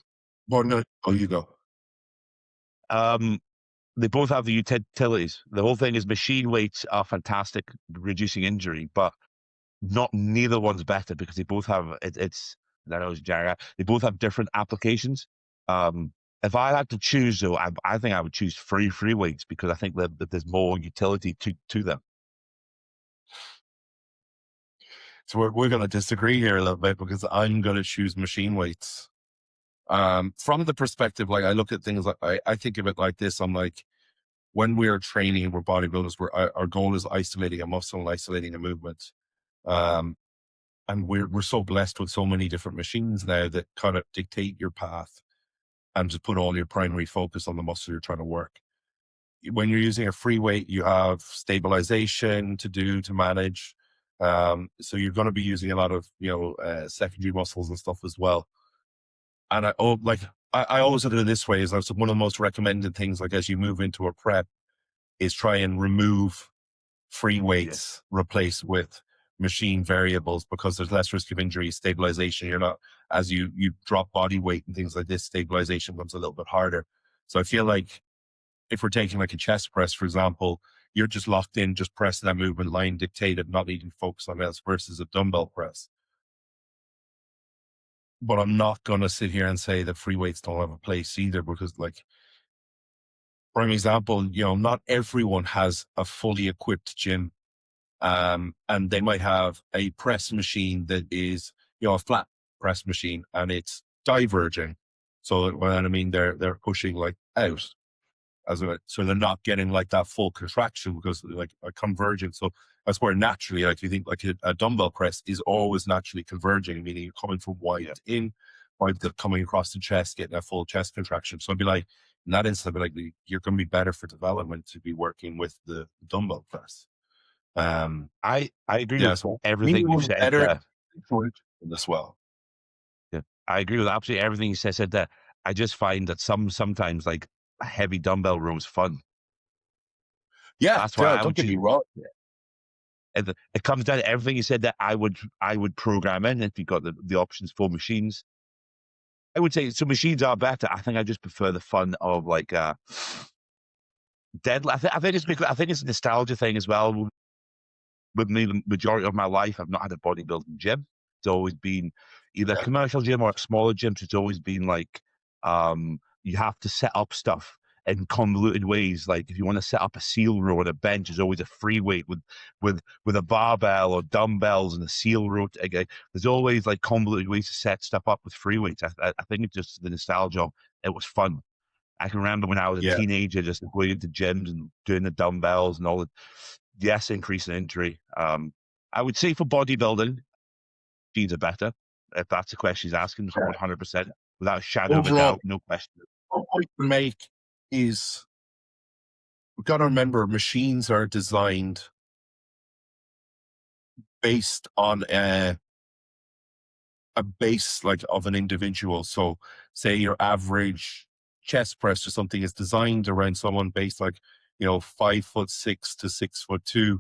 A: Well, no, oh, you go.
B: Um, they both have the utilities. The whole thing is machine weights are fantastic, reducing injury, but not neither one's better because they both have it's That was Jared. They both have different applications. If I had to choose, though, I think I would choose free weights because I think that there's more utility to them.
A: So we're going to disagree here a little bit because I'm going to choose machine weights. From the perspective, like I look at things like I think of it like this. I'm like, when we're training, we're bodybuilders, our goal is isolating a muscle and isolating a movement. And we're so blessed with so many different machines now that kind of dictate your path and just put all your primary focus on the muscle you're trying to work. When you're using a free weight, you have stabilization to manage. So you're going to be using a lot of, secondary muscles and stuff as well. And I always look at it this way: is that's one of the most recommended things, like as you move into a prep, is try and remove free weights, replace with machine variables, because there's less risk of injury. Stabilization, you're not, as you drop body weight and things like this, stabilization becomes a little bit harder. So I feel like if we're taking like a chest press, for example, you're just locked in, just pressing that movement line dictated, not needing to focus on else, versus a dumbbell press. But I'm not going to sit here and say that free weights don't have a place either, because like, for an example, not everyone has a fully equipped gym. And they might have a press machine that is, a flat press machine, and it's diverging. So when I mean, they're pushing like out so they're not getting like that full contraction, because like a converging. So that's where naturally, like you think like a dumbbell press is always naturally converging, meaning you're coming from wide in, wide coming across the chest, getting a full chest contraction. So I'd be like, in that instance, I'd be like, you're going to be better for development to be working with the dumbbell press.
B: I agree
A: Yeah,
B: with
A: so
B: everything you've said
A: better
B: there.
A: for it as well.
B: Yeah, I agree with absolutely everything you said there. I just find that sometimes like a heavy dumbbell row is fun.
A: Yeah,
B: That's why I
A: don't
B: would
A: get me
B: choose.
A: wrong.
B: It comes down to everything you said that I would program in if you got the options for machines. I would say so. Machines are better. I think I just prefer the fun of like deadlift. I think it's a nostalgia thing as well. With me, the majority of my life, I've not had a bodybuilding gym. It's always been either a
A: Yeah,
B: commercial gym or a smaller gym. So it's always been like you have to set up stuff in convoluted ways. Like if you want to set up a seal row on a bench, there's always a free weight with a barbell or dumbbells and a seal row. There's always like convoluted ways to set stuff up with free weights. I think it's just the nostalgia of it was fun. I can remember when I was a
A: yeah,
B: teenager, just going into gyms and doing the dumbbells and all the, yes, increase in injury. I would say for bodybuilding, machines are better. If that's the question he's asking, 100%, without a shadow of a
A: overall,
B: doubt, no question.
A: what we can make is, we've got to remember, machines are designed based on a base like of an individual. So say your average chest press or something is designed around someone based like, 5'6" to 6'2".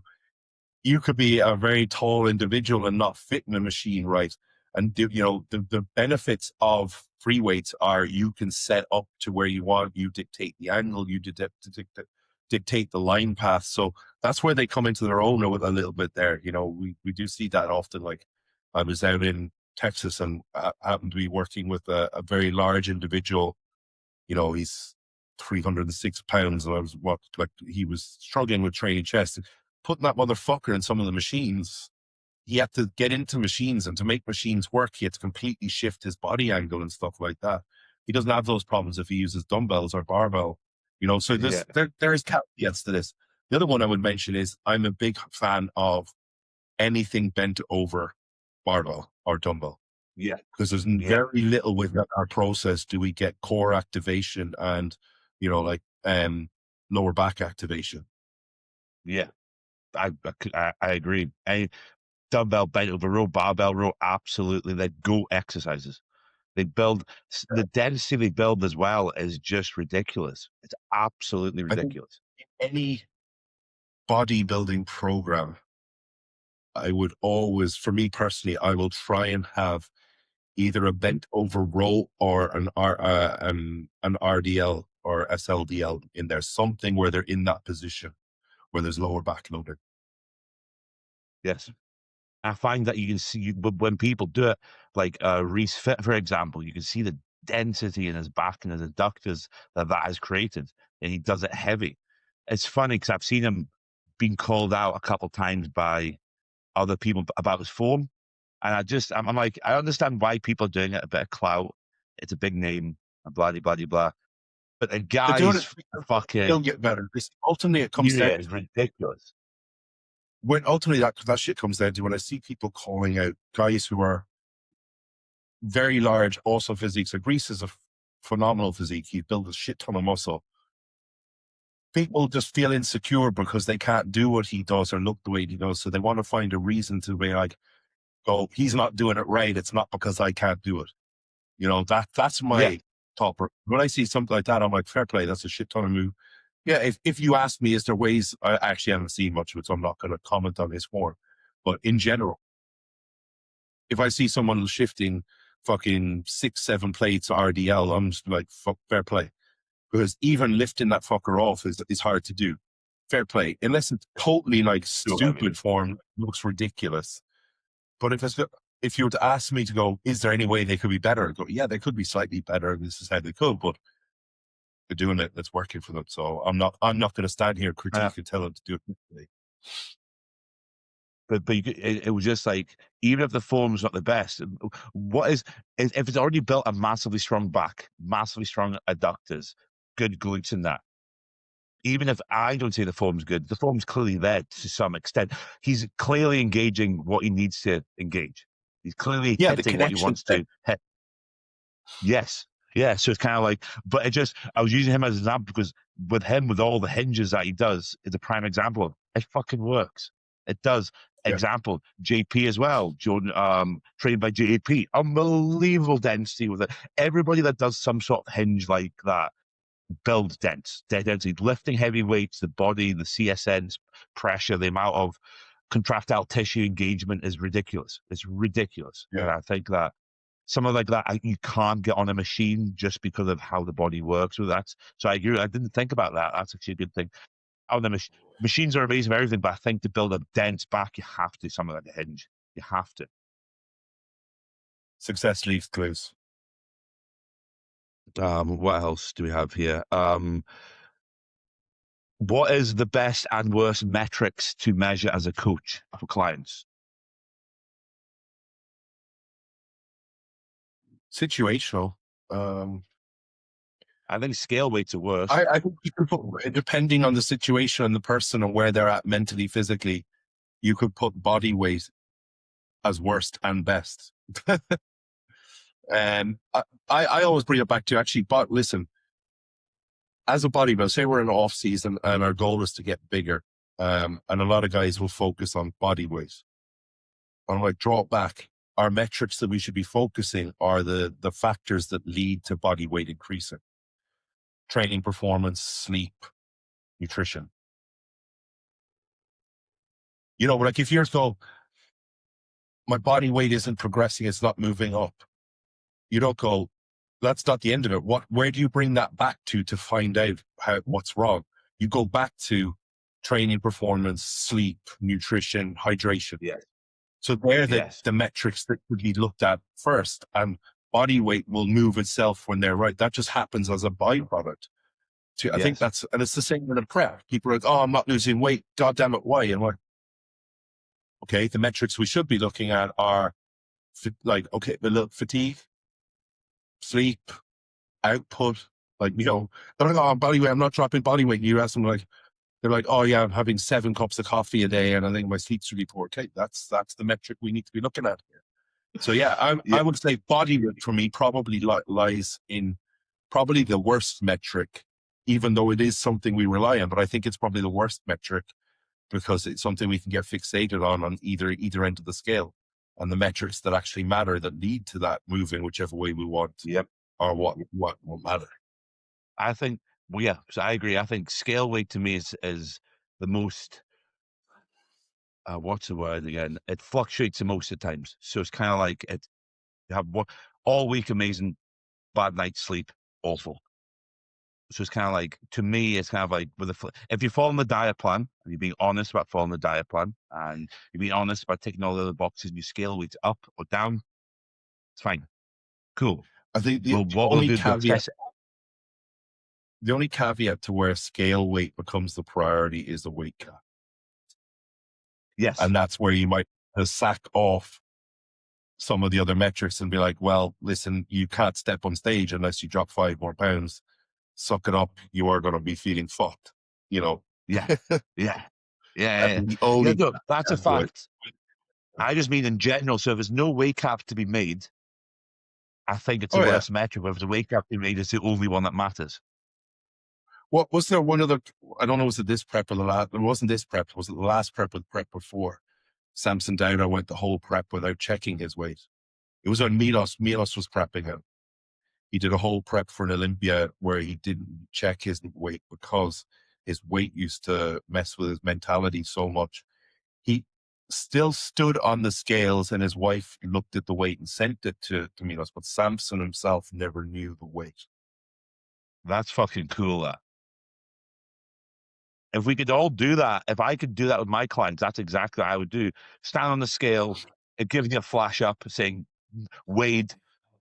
A: You could be a very tall individual and not fit in a machine right. And the benefits of free weights are you can set up to where you want, you dictate the angle, you dictate the line path. So that's where they come into their own a little bit there. We do see that often. Like I was out in Texas and happened to be working with a very large individual. He's 306 pounds, and he was struggling with training chest. And putting that motherfucker in some of the machines, he had to get into machines, and to make machines work, he had to completely shift his body angle and stuff like that. He doesn't have those problems if he uses dumbbells or barbell. So
B: Yeah,
A: there is caveats to this. The other one I would mention is I'm a big fan of anything bent over barbell or dumbbell,
B: yeah,
A: because there's
B: yeah,
A: very little with our process do we get core activation and like lower back activation.
B: yeah. I agree. Dumbbell bent over row, barbell row, absolutely. They go exercises. They build the density they build as well is just ridiculous. It's absolutely
A: I think
B: ridiculous.
A: any bodybuilding program, I would always, for me personally, I will try and have either a bent over row or an RDL or SLDL in there, something where they're in that position where there's lower back loading.
B: Yes. I find that you can see when people do it, like Reese Fit, for example, you can see the density in his back and his adductors that has created, and he does it heavy. It's funny because I've seen him being called out a couple times by other people about his form, and I'm like, I understand why people are doing it, a bit of clout, it's a big name, and blah blah blah blah. But the
A: They're doing it
B: guy's
A: because
B: fucking
A: they'll get better. Ultimately, it comes down
B: yeah, it's ridiculous.
A: when ultimately that shit comes down to when I see people calling out guys who are very large, awesome physiques. Like Greece is a phenomenal physique. He's built a shit ton of muscle. People just feel insecure because they can't do what he does or look the way he does. So they want to find a reason to be like, oh, he's not doing it right. It's not because I can't do it. You know, that's
B: Yeah,
A: my topper. When I see something like that, I'm like, fair play. That's a shit ton of move. Yeah. If you ask me, is there ways, I actually haven't seen much of it, so I'm not going to comment on his form. But in general, if I see someone shifting fucking 6-7 plates RDL, I'm just like, fuck, fair play. Because even lifting that fucker off is hard to do. Fair play. Unless it's totally like
B: so heavy.
A: stupid form, looks ridiculous. But if you were to ask me to go, is there any way they could be better? I'd go, yeah, they could be slightly better. This is how they could, but they're doing it. It's working for them. So I'm not going to stand here and critique and tell them to do it differently.
B: But it was just like, even if the form's not the best, what is if it's already built a massively strong back, massively strong adductors, good glutes in that. Even if I don't say the form's good, the form's clearly there to some extent. He's clearly engaging what he needs to engage. He's clearly
A: Yeah, the
B: hitting what he
A: connection's
B: wants
A: there.
B: to hit. Yes. Yeah. So it's kind of like, but I was using him as an example because with him, with all the hinges that he does, is a prime example of it fucking works. It does.
A: Yeah,
B: Example, JP as well, Jordan, trained by JP, unbelievable density with it. Everybody that does some sort of hinge like that builds density, lifting heavy weights, the body, the CSN pressure, the amount of contractile tissue engagement is ridiculous. It's ridiculous.
A: yeah.
B: And I think that something like that, you can't get on a machine just because of how the body works with that. So I agree. I didn't think about that. That's actually a good thing. On the machines are amazing for everything, but I think to build a dense back, you have to something like a hinge. You have to.
A: Success leaves clues.
B: What else do we have here? What is the best and worst metrics to measure as a coach for clients?
A: Situational.
B: I think scale weights are worse.
A: I think you could put, depending on the situation and the person and where they're at mentally, physically, you could put body weight as worst and best. I always bring it back to actually, but listen, as a bodybuilder, say we're in off season and our goal is to get bigger. And a lot of guys will focus on body weight. I'm like, draw it back. Our metrics that we should be focusing are the factors that lead to body weight increasing. Training performance, sleep, nutrition. You know, like if you're so, my body weight isn't progressing, it's not moving up. You don't go, that's not the end of it. Where do you bring that back to find out what's wrong? You go back to training performance, sleep, nutrition, hydration.
B: Yes.
A: So they're
B: Yes.
A: the metrics that would be looked at first, and body weight will move itself when they're right. That just happens as a byproduct. I think
B: Yes.
A: and it's the same in a prep. People are like, oh, I'm not losing weight. God damn it, why? And like, okay, the metrics we should be looking at are like, okay, but look, fatigue, sleep, output, like, you know, they're like, oh, body weight, I'm not dropping body weight. You ask them like, they're like, oh yeah, I'm having 7 cups of coffee a day and I think my sleep's really poor. Okay, that's the metric we need to be looking at here. So yeah,
B: Yeah.
A: I would say body weight for me probably lies in probably the worst metric, even though it is something we rely on, but I think it's probably the worst metric because it's something we can get fixated on either end of the scale, and the metrics that actually matter that lead to that moving whichever way we want
B: Yep.
A: are what will matter.
B: I think, well, yeah, so I agree. I think scale weight to me is the most, what's the word again? It fluctuates the most at times. So it's kind of like you have all week amazing, bad night's sleep, awful. So it's kind of like, to me, it's kind of like if you follow the diet plan and you're being honest about following the diet plan and you're being honest about ticking all the other boxes and you scale weights up or down, it's fine. Cool.
A: I think
B: Well, what we'll do, we'll test it.
A: the only caveat to where scale weight becomes the priority is the weight cap.
B: Yes.
A: And that's where you might sack off some of the other metrics and be like, well, listen, you can't step on stage unless you drop 5 more pounds. Suck it up. You are going to be feeling fucked, you know?
B: Yeah. Yeah.
A: That's
B: Yeah.
A: the
B: Yeah.
A: only
B: No, that's a
A: do it.
B: fact. I just mean in general. So if there's no weight cap to be made, I think it's the
A: Oh, yeah.
B: worst metric. But if the weight cap to be made, it's the only one that matters.
A: What was there one of the, I don't know, was it this prep or the last, it wasn't this prep. Was it the last prep or the prep before? Samson Downer went the whole prep without checking his weight. It was on Milos. Milos was prepping him. He did a whole prep for an Olympia where he didn't check his weight because his weight used to mess with his mentality so much. He still stood on the scales and his wife looked at the weight and sent it to Milos, but Samson himself never knew the weight.
B: That's fucking cool. That. If we could all do that, if I could do that with my clients, that's exactly what I would do. Stand on the scale, it gives you a flash up saying weighed,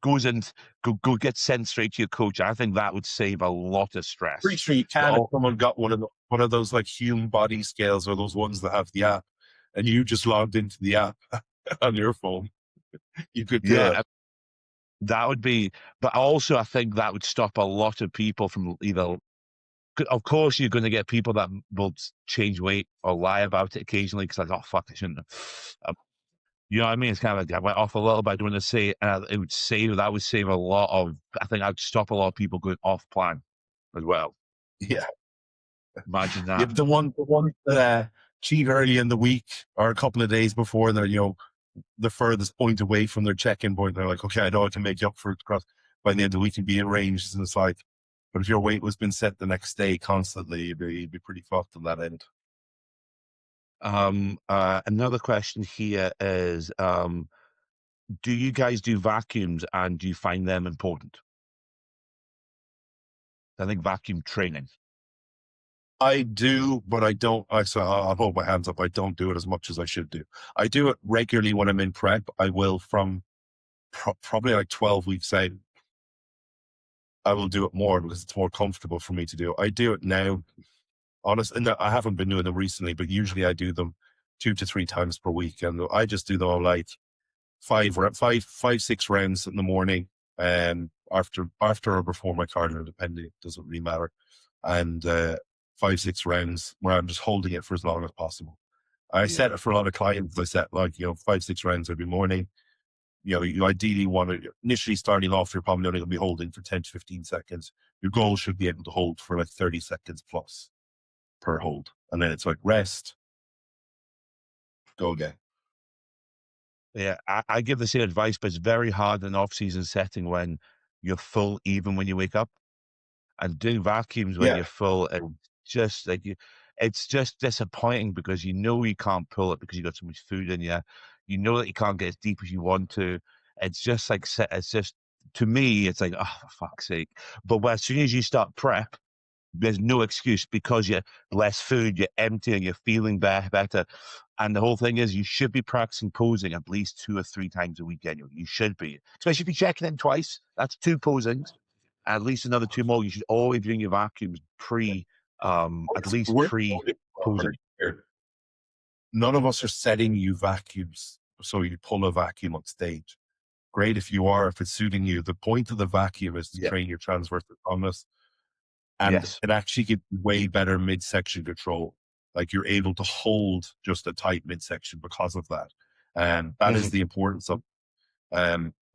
B: goes in, go get sent straight to your coach. I think that would save a lot of
A: Pretty
B: stress.
A: sure you can if someone got one of those like human body scales or those ones that have the app and you just logged into the app on your phone. You could do it.
B: That would be, but also I think that would stop a lot of people from either. Of course, you're going to get people that will change weight or lie about it occasionally because like, oh fuck, I shouldn't have. You know what I mean? It's kind of like I went off a little bit. I don't want to say it would save that would save a lot of. I think I'd stop a lot of people going off plan as well.
A: Yeah.
B: Imagine
A: Yeah,
B: that.
A: the one that cheat early in the week or a couple of days before they're, you know, the furthest point away from their check-in point. They're like, okay, I know I can make you up for it across by the end of the week and be in range. And it's like, but if your weight was been set the next day constantly, you'd be pretty fucked on that end.
B: Another question here is, do you guys do vacuums and do you find them important? I think vacuum training.
A: I do, but I don't. I'll hold my hands up. I don't do it as much as I should do. I do it regularly when I'm in prep. I will from probably like 12 weeks out. I will do it more because it's more comfortable for me to do. I do it now. Honestly, and I haven't been doing them recently, but usually I do them 2 to 3 times per week, and I just do them all like five, 6 rounds in the morning, and after or before my cardio, depending, it doesn't really matter. And 5, 6 rounds where I'm just holding it for as long as possible. I set it for a lot of clients. I set like, you know, 5, 6 rounds every morning. You know, you ideally want to initially starting off, you're probably only going to be holding for 10 to 15 seconds. Your goal should be able to hold for like 30 seconds plus per hold. And then it's like rest, go again.
B: Yeah, I give the same advice, but it's very hard in an off-season setting when you're full, even when you wake up. And doing vacuums when
A: Yeah.
B: you're full, it's just disappointing because you know you can't pull it because you got so much food in you. You know that you can't get as deep as you want to. It's just like it's just to me, it's like, oh, for fuck's sake. But as soon as you start prep, there's no excuse because you're less food, you're empty, and you're feeling better. And the whole thing is, you should be practicing posing at least 2 or 3 times a week anyway. You should be, especially if you're checking in twice. That's 2 posings, at least another 2 more. You should always be doing your vacuums at least pre posing.
A: None of us are setting you vacuums so you pull a vacuum on stage. Great if you are, if it's suiting you. The point of the vacuum is to train your transverse abdominis, and
B: Yes.
A: it actually gives way better midsection control. Like you're able to hold just a tight midsection because of that. And that is the importance of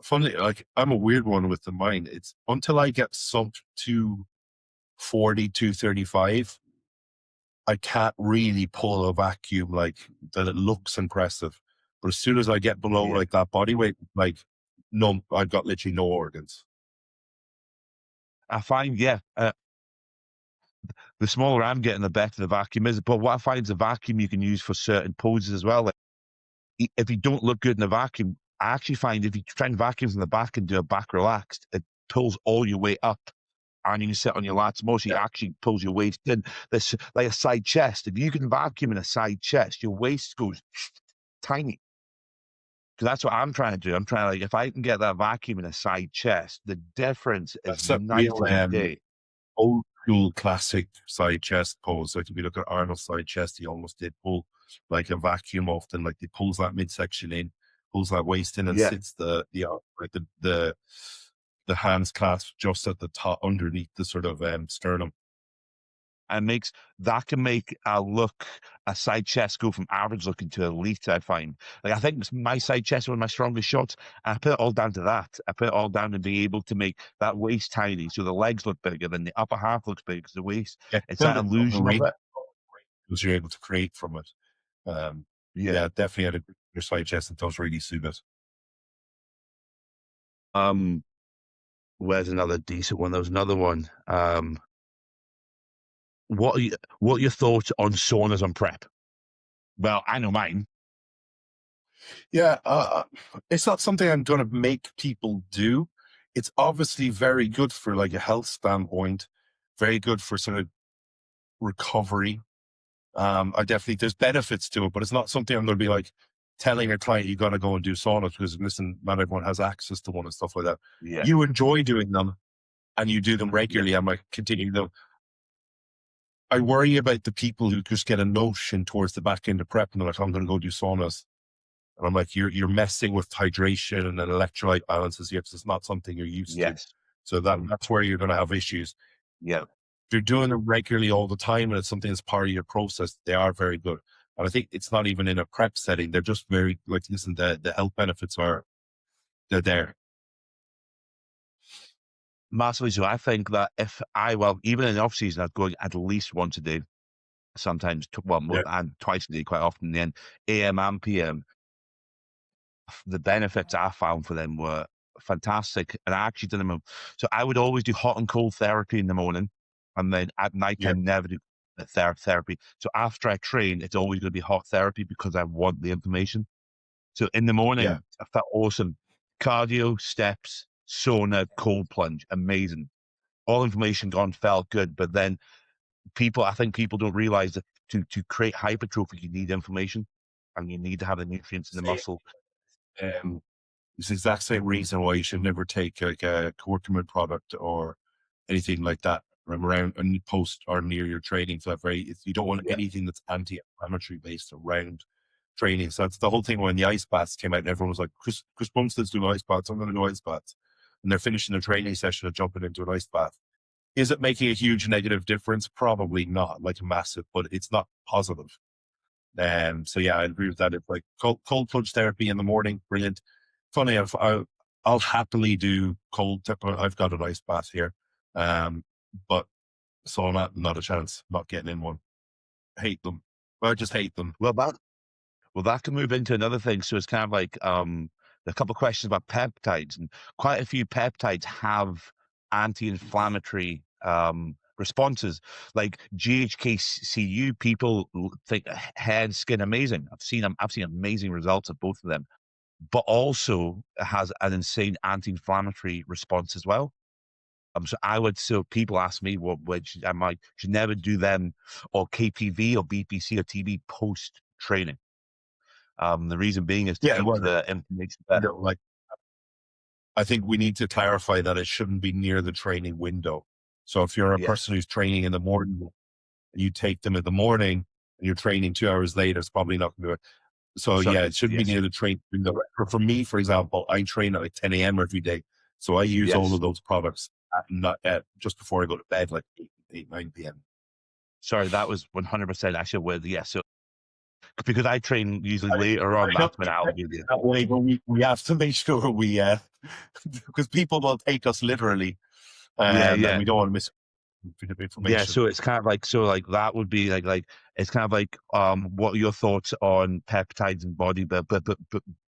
A: funny, like I'm a weird one with the mind. It's until I get sub 240, 235, I can't really pull a vacuum like that. It looks impressive. But as soon as I get below like that body weight, like no, I've got literally no organs.
B: I find, the smaller I'm getting, the better the vacuum is. But what I find is a vacuum you can use for certain poses as well. Like, if you don't look good in a vacuum, I actually find if you try and vacuum from the back and do a back relaxed, it pulls all your weight up. and you can sit on your lats. Mostly
A: Yeah,
B: actually pulls your waist in. This like a side chest. If you can vacuum in a side chest, your waist goes tiny. Because that's what I'm trying to do. I'm trying to, like, if I can get that vacuum in a side chest, the difference is
A: that's a
B: night
A: real
B: and day.
A: old school classic side chest pose. Like if you look at Arnold's side chest, he almost did pull like a vacuum often. Like he pulls that midsection in, pulls that waist in, and
B: Yeah.
A: sits like the hands clasped just at the top underneath the sort of sternum.
B: And makes that can make a side chest go from average looking to elite, I find. Like I think my side chest is one of my strongest shots. And I put it all down to that. I put it all down to being able to make that waist tiny so the legs look bigger, then the upper half looks bigger because the waist,
A: Yeah,
B: it's
A: build
B: that
A: it up the
B: illusion of
A: rate
B: it.
A: because you're able to create from it. Um,
B: Yeah.
A: yeah, definitely had a your side chest and does really suit it.
B: Um, where's another decent one? There was another one. What are your thoughts on saunas on prep? Well, I know mine.
A: Yeah, it's not something I'm going to make people do. It's obviously very good for like a health standpoint, very good for sort of recovery. I definitely there's benefits to it, but it's not something I'm going to be like telling a client you got to go and do saunas because listen, not everyone has access to one and stuff like that.
B: Yeah.
A: You enjoy doing them and you do them
B: Yeah.
A: regularly. I might continue them. I worry about the people who just get a notion towards the back end of prep and they're like, I'm going to go do saunas. And I'm like, you're messing with hydration and electrolyte balances here because it's not something you're used to.
B: Yes.
A: So that's where you're going to have issues.
B: Yeah.
A: If you're doing them regularly all the time and it's something that's part of your process, they are very good. And I think it's not even in a prep setting. They're just very like, listen, the health benefits they're there.
B: Massively so. I think that even in the off season, I'd go at least once a day, sometimes, more,
A: Yeah.
B: and twice a day, quite often, then AM and PM. The benefits I found for them were fantastic. And I actually did them. So I would always do hot and cold therapy in the morning. And then at night, I
A: Yeah.
B: never do therapy. So after I train, it's always going to be hot therapy because I want the information. So in the
A: Yeah.
B: morning, I felt awesome. Cardio, steps, sauna, cold plunge, amazing. All information gone, felt good. But then I think people don't realize that to create hypertrophy, you need information and you need to have the nutrients in the
A: Same.
B: muscle.
A: Um, it's the exact same reason why you should never take like a curcumin product or anything like that from around and post or near your training. So you don't want
B: Yeah.
A: anything that's anti-inflammatory based around training. So that's the whole thing when the ice baths came out and everyone was like, Chris Bumstead's doing ice baths. I'm going to do ice baths. And they're finishing their training session and jumping into an ice bath. Is it making a huge negative difference? Probably not like massive, but it's not positive. So yeah, I agree with that. It's like cold plunge therapy in the morning. Brilliant. Funny, I'll happily do I've got an ice bath here. But so not a chance, not getting in one. Hate them. I just hate them.
B: Well, that can move into another thing. So it's kind of like a couple of questions about peptides, and quite a few peptides have anti-inflammatory responses. Like GHKCU, people think hair and skin amazing. I've seen amazing results of both of them, but also it has an insane anti-inflammatory response as well. So people ask me which I might should never do them or KPV or BPC or TB post training. The reason being is to
A: Yeah,
B: keep
A: well,
B: the information better.
A: like I think we need to clarify that it shouldn't be near the training window. So if you're a
B: Yes.
A: person who's training in the morning, you take them in the morning and you're training 2 hours later, it's probably not going to do it. So yeah, it shouldn't be
B: Yes.
A: near the train window. For me, for example, I train at like 10 a.m. every day. So I use all
B: Yes.
A: of those products not at just before I go to bed, like 9 p.m.
B: Sorry, that was 100% actually with yes. So because I train usually later
A: I
B: on,
A: know
B: that's when I'll give you.
A: that way, but we have to make sure because people will take us literally,
B: Yeah,
A: and
B: yeah.
A: we don't want to miss
B: Yeah,
A: information.
B: so it's kind of like that would be like it's kind of like what are your thoughts on peptides and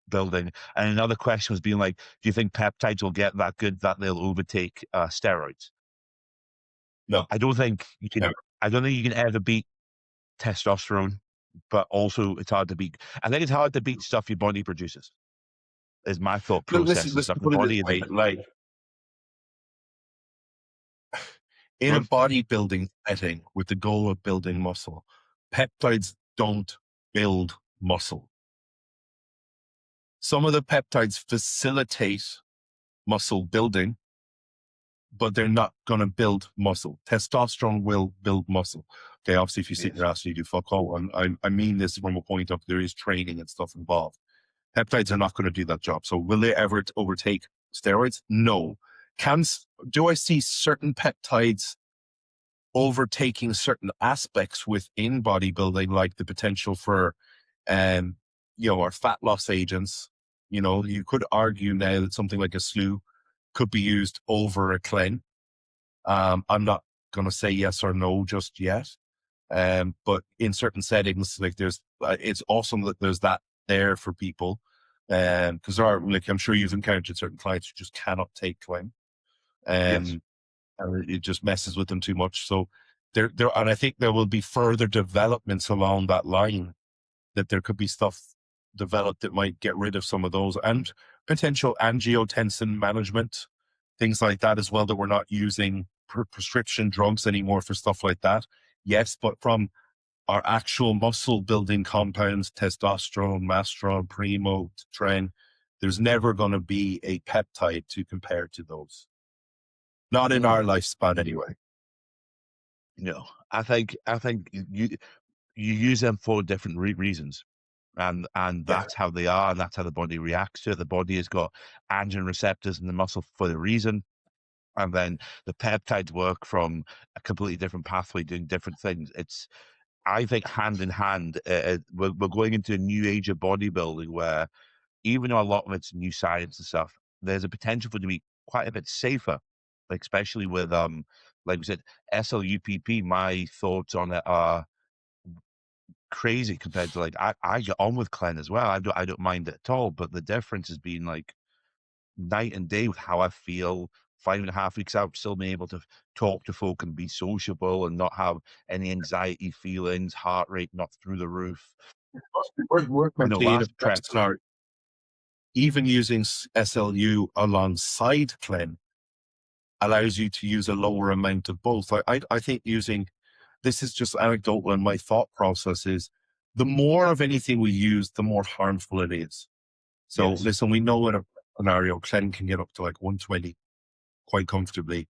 B: building? And another question was being like, do you think peptides will get that good that they'll overtake steroids?
A: No,
B: I don't think you can.
A: never.
B: I don't think you can ever beat testosterone, but also it's hard to beat. I think it's hard to beat stuff your body produces. Is my thought
A: Look,
B: process and
A: listen,
B: stuff. The
A: put it this
B: body is
A: way, like In a bodybuilding setting with the goal of building muscle, peptides don't build muscle. Some of the peptides facilitate muscle building, but they're not going to build muscle. Testosterone will build muscle. Okay, obviously, if you sit in your ass and you do fuck all, and I mean this from a point of there is training and stuff involved. Peptides are not going to do that job. So will they ever overtake steroids? No. Do I see certain peptides overtaking certain aspects within bodybuilding, like the potential for, our fat loss agents? You could argue now that something like a SLU could be used over a clen. I'm not going to say yes or no just yet. But in certain settings, like it's awesome that there's that there for people. Because there are, like, I'm sure you've encountered certain clients who just cannot take clen.
B: Yes.
A: And it just messes with them too much. So and I think there will be further developments along that line, that there could be stuff developed that might get rid of some of those, and potential angiotensin management, things like that as well, that we're not using prescription drugs anymore for stuff like that. Yes, but from our actual muscle building compounds, testosterone, masteron, primo, tren, there's never going to be a peptide to compare to those. Not in our lifespan anyway.
B: No, I think you use them for different reasons, and that's how they are, and that's how the body reacts to it. The body has got androgen receptors in the muscle for the reason, and then the peptides work from a completely different pathway, doing different things. It's, I think, hand in hand. We're going into a new age of bodybuilding where, even though a lot of it's new science and stuff, there's a potential for it to be quite a bit safer, like especially with like we said, SLUPP. My thoughts on it are crazy compared to, like, I get on with clen as well. I don't mind it at all, but the difference has been like night and day with how I feel. 5.5 weeks out, still being able to talk to folk and be sociable and not have any anxiety feelings, heart rate not through the roof.
A: Work
B: I know
A: mentally in a
B: last
A: prep
B: prep,
A: scenario. Even using SLU alongside clen allows you to use a lower amount of both. I think this is just anecdotal, and my thought process is, the more of anything we use, the more harmful it is. So
B: yes,
A: listen, we know in a scenario, clen can get up to like 120 quite comfortably.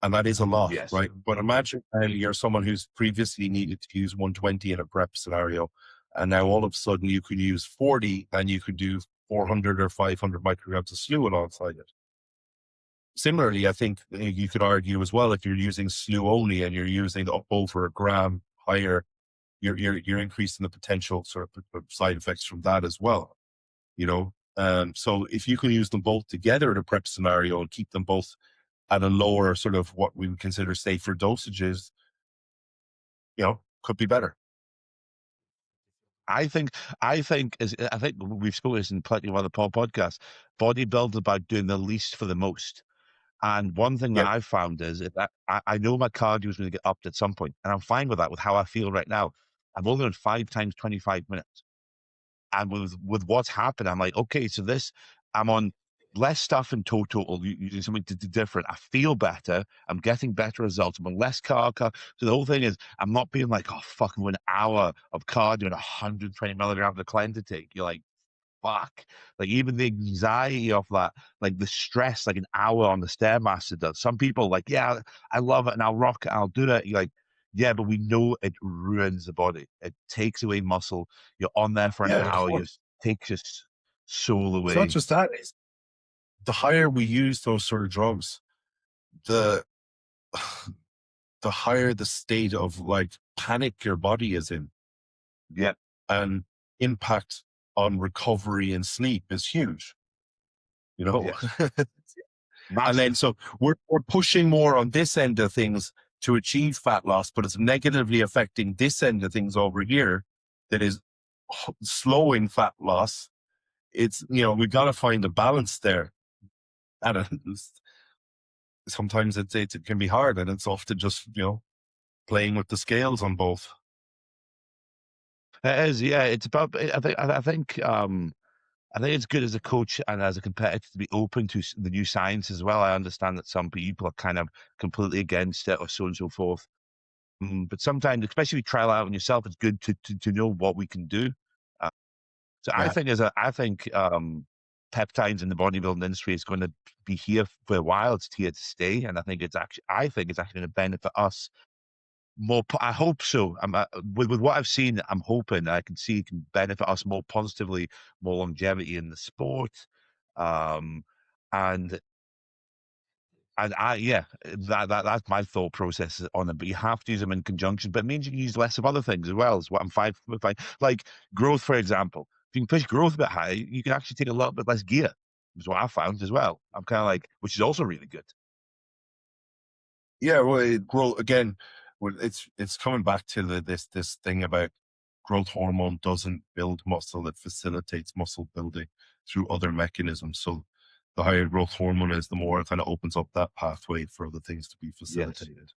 A: And that is a lot,
B: yes.
A: right? But imagine you're someone who's previously needed to use 120 in a prep scenario, and now all of a sudden you could use 40, and you could do 400 or 500 micrograms of SLU alongside it. Similarly, I think you could argue as well, if you're using SLU only and you're using up over a gram higher, you're increasing the potential sort of side effects from that as well. So if you can use them both together in a prep scenario and keep them both at a lower sort of what we would consider safer dosages, could be better.
B: I think I think we've spoken this in plenty of other podcasts. Bodybuilding is about doing the least for the most. And one thing that
A: Yeah.
B: I've found is that I know my cardio is going to get upped at some point, and I'm fine with that, with how I feel right now. I've only done 5 times 25 minutes. And with what's happened, I'm like, okay, so I'm on less stuff in total, using something different. I feel better. I'm getting better results. I'm on less cardio. So the whole thing is, I'm not being like, oh, fucking 1 hour of cardio and 120 milligrams of clen to take. You're like, fuck. Like, even the anxiety of that, like the stress, like an hour on the Stairmaster does. Some people like, yeah, I love it and I'll rock it, I'll do it. You're like, yeah, but we know it ruins the body. It takes away muscle. You're on there for an
A: Yeah, of
B: hour. You
A: course.
B: take your soul
A: It's not
B: away.
A: just that. It's the higher we use those sort of drugs, the the higher the state of like panic your body is in,
B: Yeah,
A: and impact on recovery and sleep is huge.
B: yes,
A: And then
B: massive.
A: so we're pushing more on this end of things to achieve fat loss, but it's negatively affecting this end of things over here that is slowing fat loss. It's, we've got to find a balance there. And sometimes it can be hard, and it's often just, playing with the scales on both.
B: It is, yeah. It's about. I think. I think it's good as a coach and as a competitor to be open to the new science as well. I understand that some people are kind of completely against it or so on and so forth. But sometimes, especially if you trial out on yourself, it's good to know what we can do. Uh, so I
A: Yeah.
B: think peptides in the bodybuilding industry is going to be here for a while. It's here to stay, and I think it's actually going to benefit us more. I hope so. With what I've seen, I'm hoping I can see it can benefit us more positively, more longevity in the sport, um, and yeah, that's my thought process on it. But you have to use them in conjunction. But it means you can use less of other things as well. Is what I'm fine with. Like growth, for example. If you can push growth a bit high, you can actually take a little bit less gear. Is what I found as well. I'm kind of like, which is also really good.
A: Yeah, well, growth again. Well, it's coming back to this thing about growth hormone doesn't build muscle; it facilitates muscle building through other mechanisms. So, the higher growth hormone is, the more it kind of opens up that pathway for other things to be
B: Yes.
A: facilitated.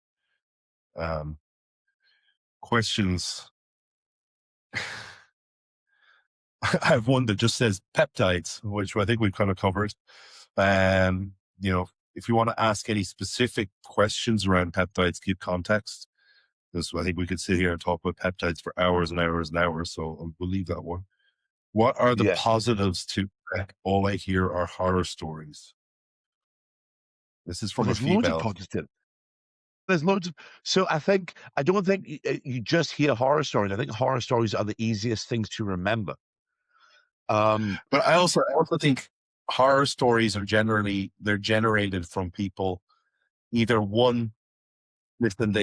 A: Um, questions. I have one that just says peptides, which I think we've kind of covered. You know, if you want to ask any specific questions around peptides, give context. Because I think we could sit here and talk about peptides for hours and hours and hours. So we'll leave that one. What are the
B: Yes.
A: positives to prep? All I hear are horror stories. This is
B: Well,
A: from a
B: there's loads of
A: female.
B: positive. There's loads of. So I don't think you just hear horror stories. I think horror stories are the easiest things to remember.
A: But I also think horror stories are they're generated from people either one. Listen,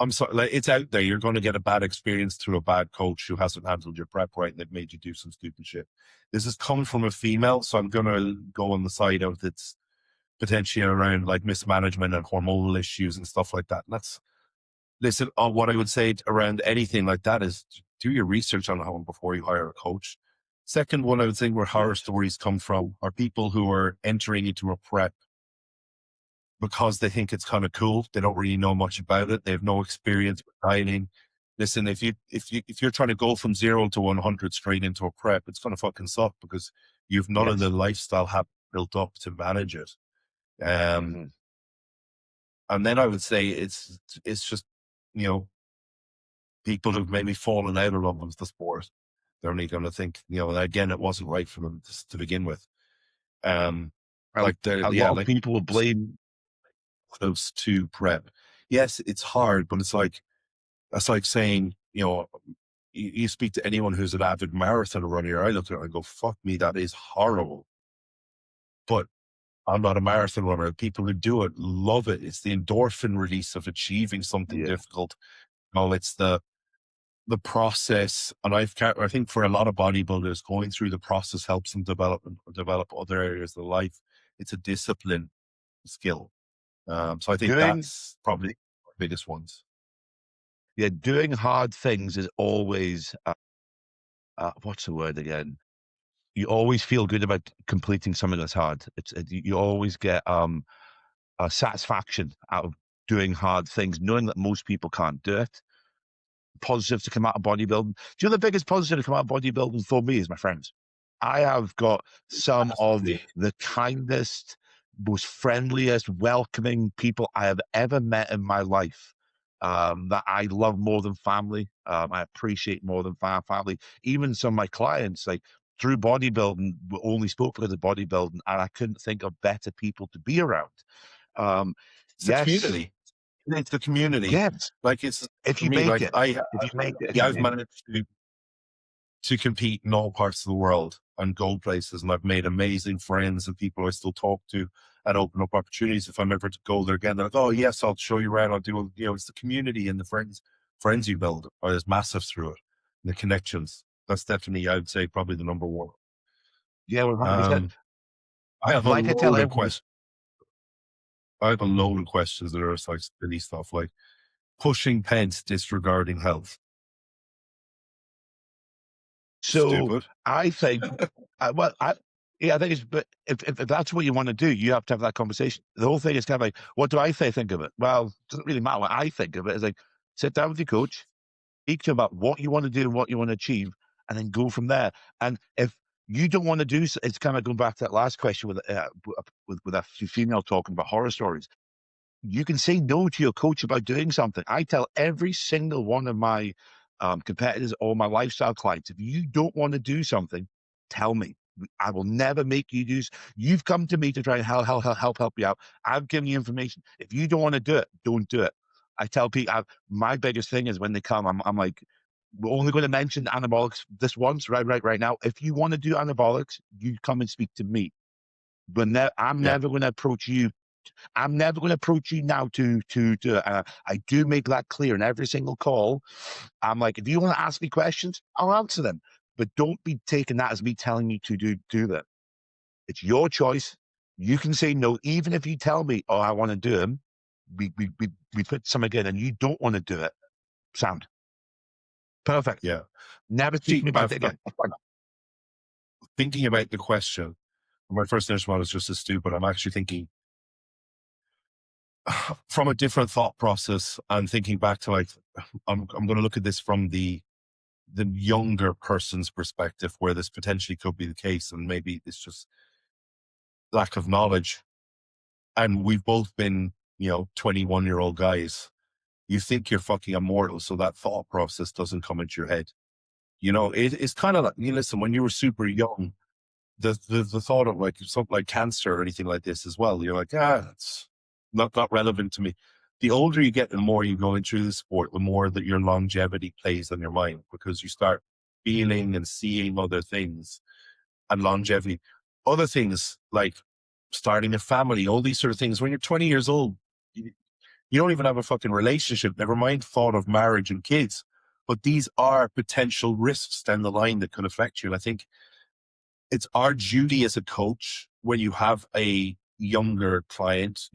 A: I'm sorry, like, it's out there. You're going to get a bad experience through a bad coach who hasn't handled your prep right and they've made you do some stupid shit. This is coming from a female, so I'm going to go on the side of it's potentially around like mismanagement and hormonal issues and stuff like that. And listen, what I would say around anything like that is do your research on home before you hire a coach. Second one, I would say where horror
B: Yes.
A: stories come from are people who are entering into a prep because they think it's kind of cool. They don't really know much about it. They have no experience with dieting. Listen, if you're trying to go from 0 to 100 straight into a prep, it's going to fucking suck because you've none of the
B: Yes.
A: lifestyle habits built up to manage it. Um,
B: Hmm.
A: and then I would say it's just, you know, people who've maybe fallen out of love with the sport. They're only going to think, again, it wasn't right for them to begin with. Um,
B: A,
A: like
B: a
A: yeah,
B: lot of
A: like
B: people will blame.
A: close to prep. Yes, it's hard, but that's like saying, you speak to anyone who's an avid marathon runner. I look at it and go, fuck me, that is horrible. But I'm not a marathon runner. People who do it love it. It's the endorphin release of achieving something
B: Yeah.
A: difficult. It's the process. And I think for a lot of bodybuilders, going through the process helps them develop other areas of life. It's a discipline skill. So I think
B: Doing
A: that's probably the biggest ones.
B: doing hard things is always what's the word again? You always feel good about completing something that's hard. You always get a satisfaction out of doing hard things, knowing that most people can't do it. Positive to come out of bodybuilding. Do you know the biggest positive to come out of bodybuilding for me is my friends. I have got some of the kindest, most friendliest, welcoming people I have ever met in my life. That I love more than family. I appreciate more than family. Even some of my clients, like through bodybuilding, we only spoke because of bodybuilding, and I couldn't think of better people to be around. Um,
A: It's the
B: yes,
A: community. It's the community.
B: yes.
A: Like it's
B: If
A: for
B: you
A: me,
B: make
A: like
B: it, if you make it,
A: I've managed to compete in all parts of the world and go places, and I've made amazing friends and people I still talk to and open up opportunities. If I'm ever to go there again, they're like, oh yes, I'll show you around. I'll do, it's the community and the friends you build is massive through it. The connections. That's definitely, I would say, probably the number one.
B: yeah, 100%.
A: Um, I have a
B: Like I tell
A: load of
B: everyone,
A: questions. I have a load of questions that are like silly stuff like pushing pence, disregarding health.
B: so
A: Stupid.
B: I think, well, yeah, I think it's, but if that's what you want to do, you have to have that conversation. The whole thing is kind of like, what do I think of it? Well, it doesn't really matter what I think of it. It's like, sit down with your coach, speak to him about what you want to do and what you want to achieve, and then go from there. And if You don't want to do. It's kind of going back to that last question with a female talking about horror stories. You can say no to your coach about doing something. I tell every single one of my competitors or my lifestyle clients, if you don't want to do something, tell me. I will never make you do. You've come to me to try and help you out. I've given you information. If you don't want to do it, don't do it. I tell people, my biggest thing is when they come, I'm like, we're only going to mention anabolics this once, right now. If you want to do anabolics, you come and speak to me. But I'm
A: Yeah.
B: never going to approach you. I'm never going to approach you now I do make that clear in every single call. I'm like, if you want to ask me questions, I'll answer them. But don't be taking that as me telling you to do that. It's your choice. You can say no, even if you tell me, oh, I want to do them. We put some again and you don't want to do it. Sound. Perfect.
A: Yeah.
B: Never speak to
A: See,
B: me about it again.
A: thinking about the question, my first initial one is just as stupid. I'm actually thinking from a different thought process and thinking back to like, I'm going to look at this from the younger person's perspective where this potentially could be the case. And maybe it's just lack of knowledge. And we've both been, 21-year-old guys. You think you're fucking immortal. So that thought process doesn't come into your head. It's kind of like, listen, when you were super young, the thought of like something like cancer or anything like this as well, you're like, it's not relevant to me. The older you get, the more you go into the sport, the more that your longevity plays on your mind because you start feeling and seeing other things and longevity. Other things like starting a family, all these sort of things. When you're 20 years old, you don't even have a fucking relationship, never mind thought of marriage and kids. But these are potential risks down the line that could affect you. And I think it's our duty as a coach when you have a younger client,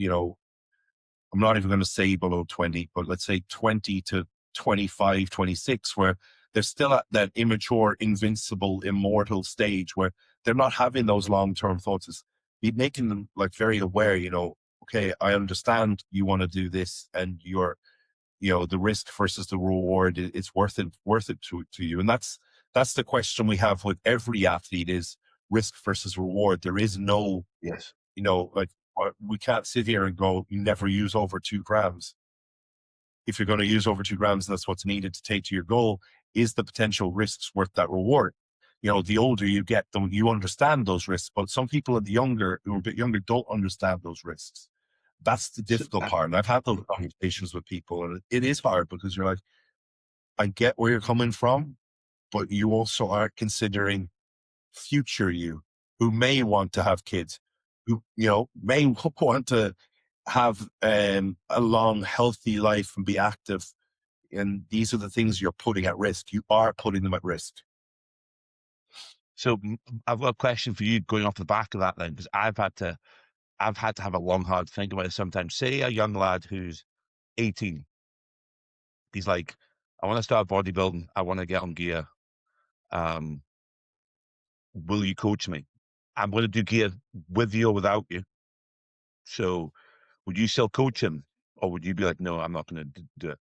A: I'm not even going to say below 20, but let's say 20 to 25, 26, where they're still at that immature, invincible, immortal stage where they're not having those long-term thoughts. It's be making them like very aware, okay, I understand you want to do this and you're, the risk versus the reward, it's worth it to you. And that's the question we have with every athlete is risk versus reward. There is no,
B: Yes.
A: like we can't sit here and go, you never use over 2 grams. If you're going to use over 2 grams, and that's what's needed to take to your goal, is the potential risks worth that reward? The older you get, you understand those risks, but some people who are a bit younger don't understand those risks. That's the difficult part. And I've had those conversations with people and it is hard because you're like, I get where you're coming from, but you also are considering future you who may want to have kids, who, may want to have a long, healthy life and be active. And these are the things you're putting at risk. You are putting them at risk.
B: So I've got a question for you going off the back of that then, because I've had to have a long, hard think about it sometimes. Say a young lad who's 18, he's like, I want to start bodybuilding. I want to get on gear. Will you coach me? I'm going to do gear with you or without you. So would you still coach him or would you be like, no, I'm not going to do it?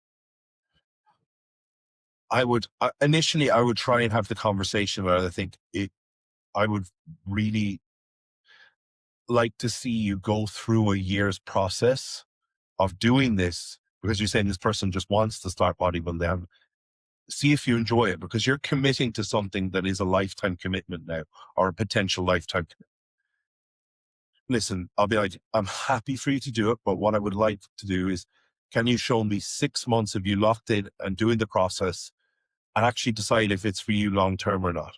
A: I would initially try and have the conversation where I think I would really like to see you go through a year's process of doing this because you're saying this person just wants to start bodybuilding. See if you enjoy it because you're committing to something that is a lifetime commitment now or a potential lifetime commitment. Listen, I'll be like, I'm happy for you to do it, but what I would like to do is, can you show me 6 months of you locked in and doing the process and actually decide if it's for you long term or not?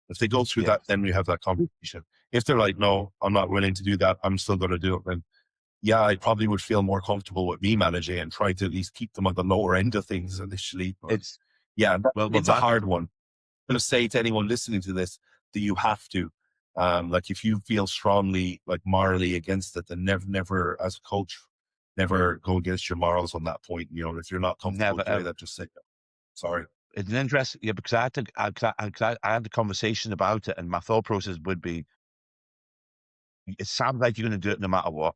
A: If they go through that, then we have that conversation. If they're like, no, I'm not willing to do that, I'm still going to do it, then yeah, I probably would feel more comfortable with me managing and try to at least keep them on the lower end of things initially. But it's a hard one. I'm going to say to anyone listening to this that you have to, like if you feel strongly, like morally against it, then never as a coach, never go against your morals on that point. If you're not comfortable doing that, just say, no. Sorry.
B: It's an interesting, yeah, because I had the conversation about it and my thought process would be, it sounds like you're going to do it no matter what.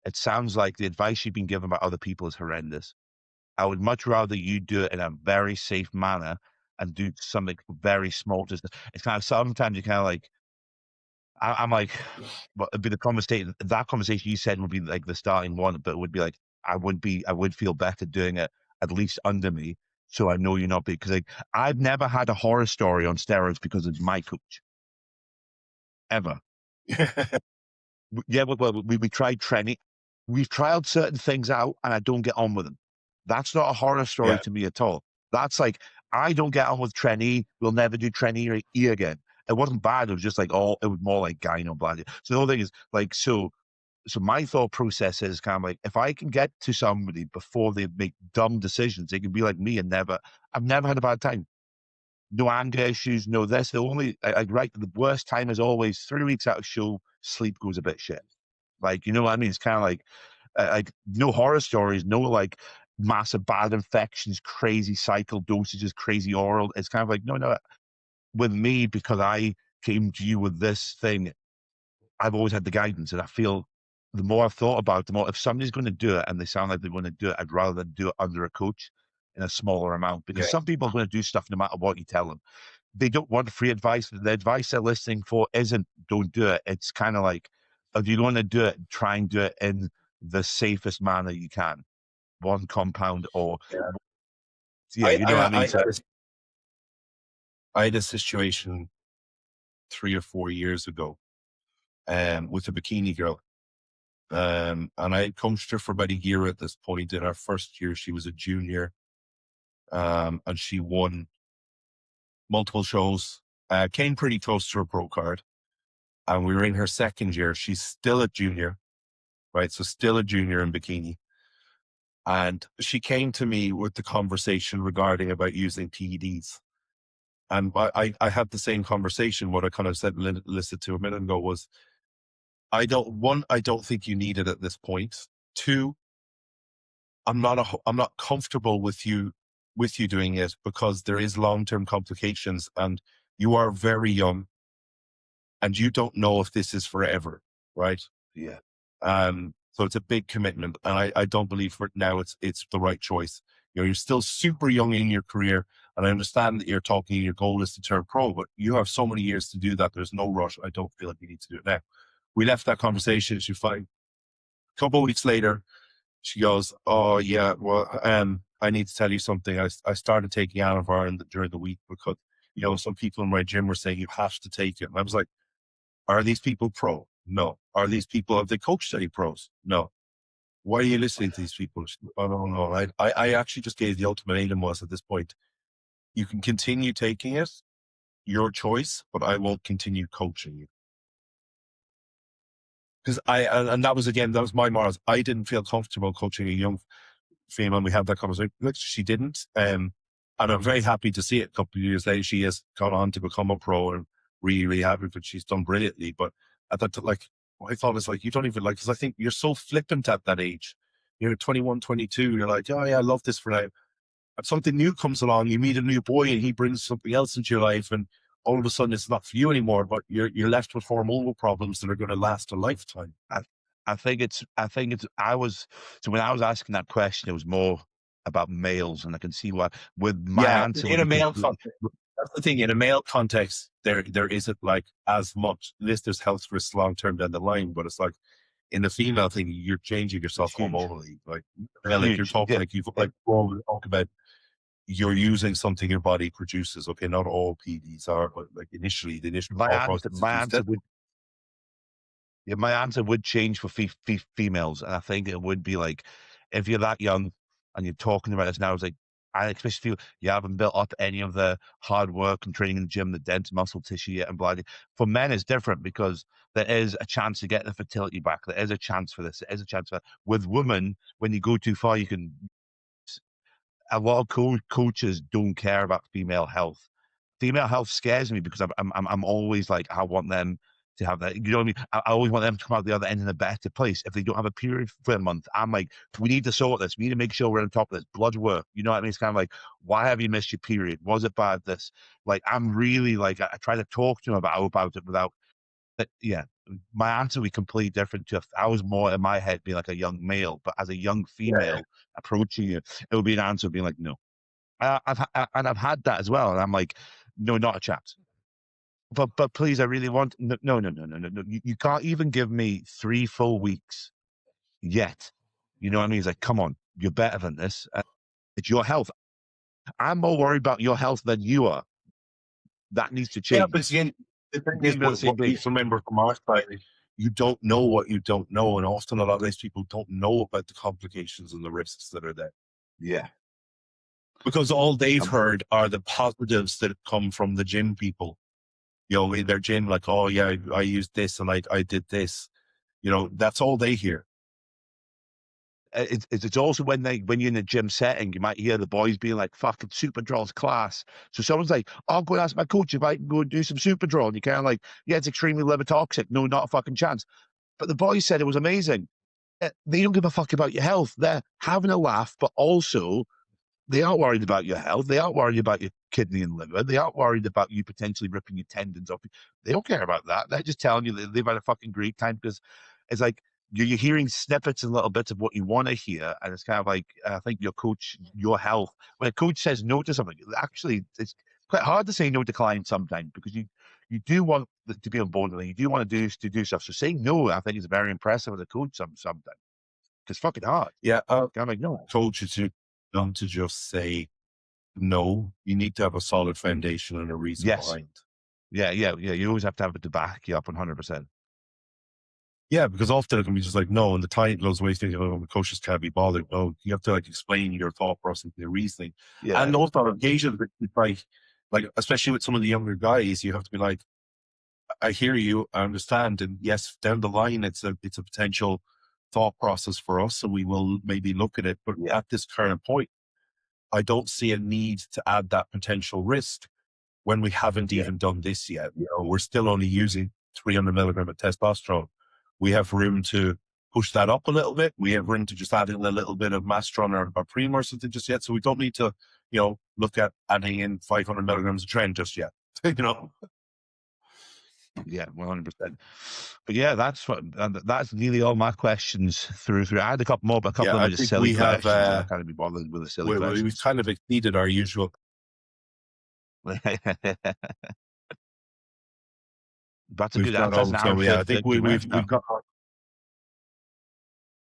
B: It sounds like the advice you've been given by other people is horrendous. I would much rather you do it in a very safe manner and do something very small. Just it's kind of sometimes you kind of like I'm like, but it'd be the conversation. That conversation you said would be like the starting one, but it would be like I would feel better doing it at least under me, so I know you're not because like I've never had a horror story on steroids because of my coach ever. Yeah, well, we tried training. We've tried certain things out, and I don't get on with them. That's not a horror story
A: Yeah,
B: to me at all. That's like I don't get on with trainee. We'll never do trainee or E again. It wasn't bad. It was just like oh, it was more like gyno bladder. So the whole thing is like so my thought process is kind of like if I can get to somebody before they make dumb decisions, they can be like me and never. I've never had a bad time. No anger issues, no this. The only I right the worst time is always 3 weeks out of show, sleep goes a bit shit. Like you know what I mean? It's kind of like no horror stories, no like massive bad infections, crazy cycle dosages, crazy oral. It's kind of like no. With me because I came to you with this thing I've always had the guidance, and I feel the more I've thought about it, the more if somebody's going to do it and they sound like they want to do it, I'd rather than do it under a coach in a smaller amount because
A: yeah,
B: some people are going to do stuff no matter what you tell them. They don't want free advice. The advice they're listening for isn't don't do it. It's kind of like if you're going to do it, try and do it in the safest manner you can. One compound or
A: yeah.
B: yeah, you know what I mean. So
A: I had a situation 3 or 4 years ago, with a bikini girl. And I had coached her for about a year at this point. In our first year, she was a junior, and she won multiple shows, came pretty close to her pro card. And we were in her second year. She's still a junior, right? So still a junior in bikini. And she came to me with the conversation regarding about using PEDs. And I had the same conversation. What I kind of said, listed to a minute ago was, I don't think you need it at this point. Two, I'm not comfortable with you doing it because there is long-term complications and you are very young and you don't know if this is forever, right?
B: yeah,
A: So it's a big commitment, and I don't believe for now it's the right choice. You know, you're still super young in your career, and I understand that you're talking. Your goal is to turn pro, but you have so many years to do that. There's no rush. I don't feel like you need to do it now. We left that conversation. She's fine. A couple of weeks later, she goes, "Oh yeah, well, I need to tell you something. I started taking Anavar during the week because some people in my gym were saying you have to take it." And I was like, "Are these people pro? No. Are these people have they coached any pros? No. Why are you listening to these people?" I don't know. I actually just gave the ultimatum was at this point, you can continue taking it, your choice, but I won't continue coaching you. Because and that was again, that was my morals. I didn't feel comfortable coaching a young female. We had that conversation. Look, she didn't. And I'm very happy to see it. A couple of years later, she has gone on to become a pro and really, really happy, but she's done brilliantly. But I thought, like, what I thought is like, you don't even like, because I think you're so flippant at that age. You're 21, 22. You're like, oh yeah, I love this for now. And something new comes along. You meet a new boy and he brings something else into your life. And all of a sudden it's not for you anymore, but you're left with hormonal problems that are going to last a lifetime.
B: I, I think it's I was so when I was asking that question, it was more about males, and I can see why. With my
A: Yeah,
B: answer would
A: in a
B: be
A: male
B: completely.
A: context, that's the thing. In a male context, there isn't like as much. There's health risks long term down the line, but it's like in the female thing, you're changing
B: It's
A: yourself
B: huge.
A: hormonally. Like,
B: It's
A: like you're
B: huge.
A: talking
B: Yeah.
A: like you've like we talk about you're using something your body produces. Okay, not all PDs are, but like initially, the initial
B: My
A: thought
B: answer,
A: process is
B: my
A: you
B: answer
A: said,
B: would, yeah, my answer would change for females, and I think it would be like, if you're that young and you're talking about this now, it's like, I especially feel you haven't built up any of the hard work and training in the gym, the dense muscle tissue yet, and blah. For men, it's different because there is a chance to get the fertility back. There is a chance for this. There is a chance for that. With women, when you go too far, you can a lot of coaches don't care about female health. Female health scares me because I'm always like I want them to have that. You know what I mean? I always want them to come out the other end in a better place. If they don't have a period for a month, I'm like, we need to sort this. We need to make sure we're on top of this. Blood work. You know what I mean? It's kind of like, why have you missed your period? Was it bad? This like I'm really like I try to talk to them about it without yeah, my answer would be completely different to if I was more in my head being like a young male, but as a young
A: yeah,
B: female approaching it, it would be an answer being like, no. And I've had that as well. And I'm like, no, not a chance. but please, I really want no. You can't even give me 3 full weeks yet. You know what I mean? He's like, come on, you're better than this. It's your health. I'm more worried about your health than you are. That needs to
A: Yeah, but
B: change.
A: again, the thing
B: We need
A: is,
B: to be on the same
A: what we
B: page.
A: remember from our side, you don't know what you don't know, and often a lot of these people don't know about the complications and the risks that are there
B: Yeah.
A: because all they've
B: Um,
A: heard are the positives that come from the gym people. You know, in their gym, like, oh yeah, I used this and I did this. You know, that's all they hear.
B: it's also when you're in a gym setting, you might hear the boys being like, fucking super draws class. So someone's like, I'll go and ask my coach if I can go and do some super draw. And you kind of like, yeah, it's extremely liver toxic. No, not a fucking chance. But the boys said it was amazing. They don't give a fuck about your health. They're having a laugh, but also they aren't worried about your health. They aren't worried about your kidney and liver. They aren't worried about you potentially ripping your tendons off. They don't care about that. They're just telling you that they've had a fucking great time because it's like you're hearing snippets and little bits of what you want to hear. And it's kind of like, I think your coach, your health, when a coach says no to something, actually, it's quite hard to say no to clients sometimes because you do want to be on board with it. You do want to do stuff. So saying no, I think is very impressive as a coach sometimes because fucking hard.
A: Yeah,
B: I'm like, no.
A: told you to not to just say no. You need to have a solid foundation and a reason
B: Yes.
A: behind.
B: Yeah. You always have to have it to back you up 100%.
A: Yeah, because often it can be just like no, and the time goes away thinking, oh, the coach just can't be bothered. No, you have to like explain your thought process, your reasoning,
B: Yeah.
A: and also on occasion, it's like especially with some of the younger guys, you have to be like, I hear you, I understand, and yes, down the line, it's a potential thought process for us, and we will maybe look at it. But
B: Yeah.
A: at this current point, I don't see a need to add that potential risk when we haven't
B: Yeah.
A: even done this yet. You know, we're still only using 300 milligram of testosterone. We have room to push that up a little bit. We have room to just add in a little bit of Mastron or Prima or something just yet. So we don't need to, you know, look at adding in 500 milligrams of trend just yet. You know,
B: Yeah. 100%. But yeah, that's nearly all my questions through. I had a couple more, but a couple
A: yeah,
B: of them
A: I
B: are just
A: think
B: silly
A: we have,
B: questions, and I can't be bothered with the silly
A: we've
B: questions.
A: kind of exceeded our usual.
B: That's a
A: We've
B: good.
A: got
B: That's
A: all,
B: an hour
A: so
B: and
A: yeah, I
B: 30
A: think
B: minutes. We went
A: we've
B: now.
A: got,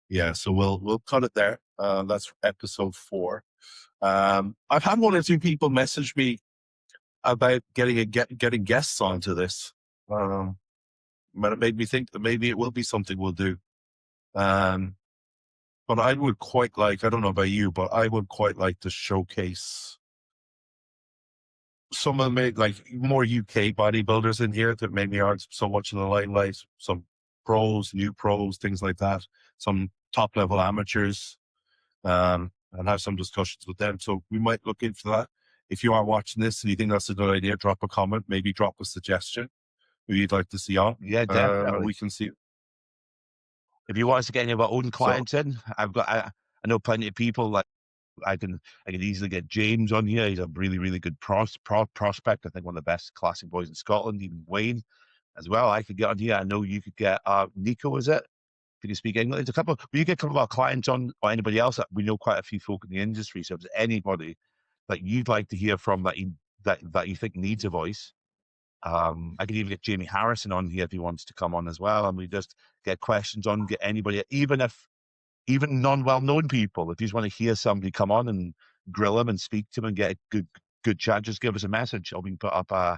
A: yeah, so we'll cut it there. That's episode 4. I've had one or two people message me about getting guests onto this. But it made me think that maybe it will be something we'll do. Um, but I would quite like, I don't know about you, but I would quite like to showcase some of the like more UK bodybuilders in here that maybe aren't so much in the limelight. Some pros, new pros, things like that. Some top level amateurs, and have some discussions with them. So we might look into that. If you are watching this and you think that's a good idea, drop a comment, maybe drop a suggestion who you'd like to see on.
B: Yeah,
A: And
B: definitely.
A: we can see.
B: If you want us to get any of our own
A: So
B: clients in, I know plenty of people like I can easily get James on here. He's a really good prospect. I think one of the best classic boys in Scotland. Even Wayne as well. I could get on here. I know you could get Nico. Is it? Can you speak English? There's a couple. Will you get a couple of our clients on, or anybody else? We know quite a few folk in the industry. So if there's anybody that you'd like to hear from that you think needs a voice, I could even get Jamie Harrison on here if he wants to come on as well, and we just get questions on. Get anybody, even non-well-known people. If you just want to hear somebody come on and grill them and speak to them and get a good chat, just give us a message, or we can put up a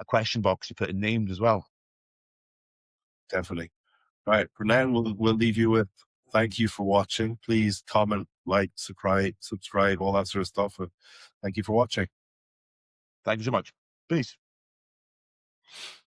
B: question box to put in names as well.
A: definitely. All right. For now, we'll leave you with thank you for watching. Please comment, like, subscribe, all that sort of stuff. And thank you for watching.
B: Thank you so much. Peace.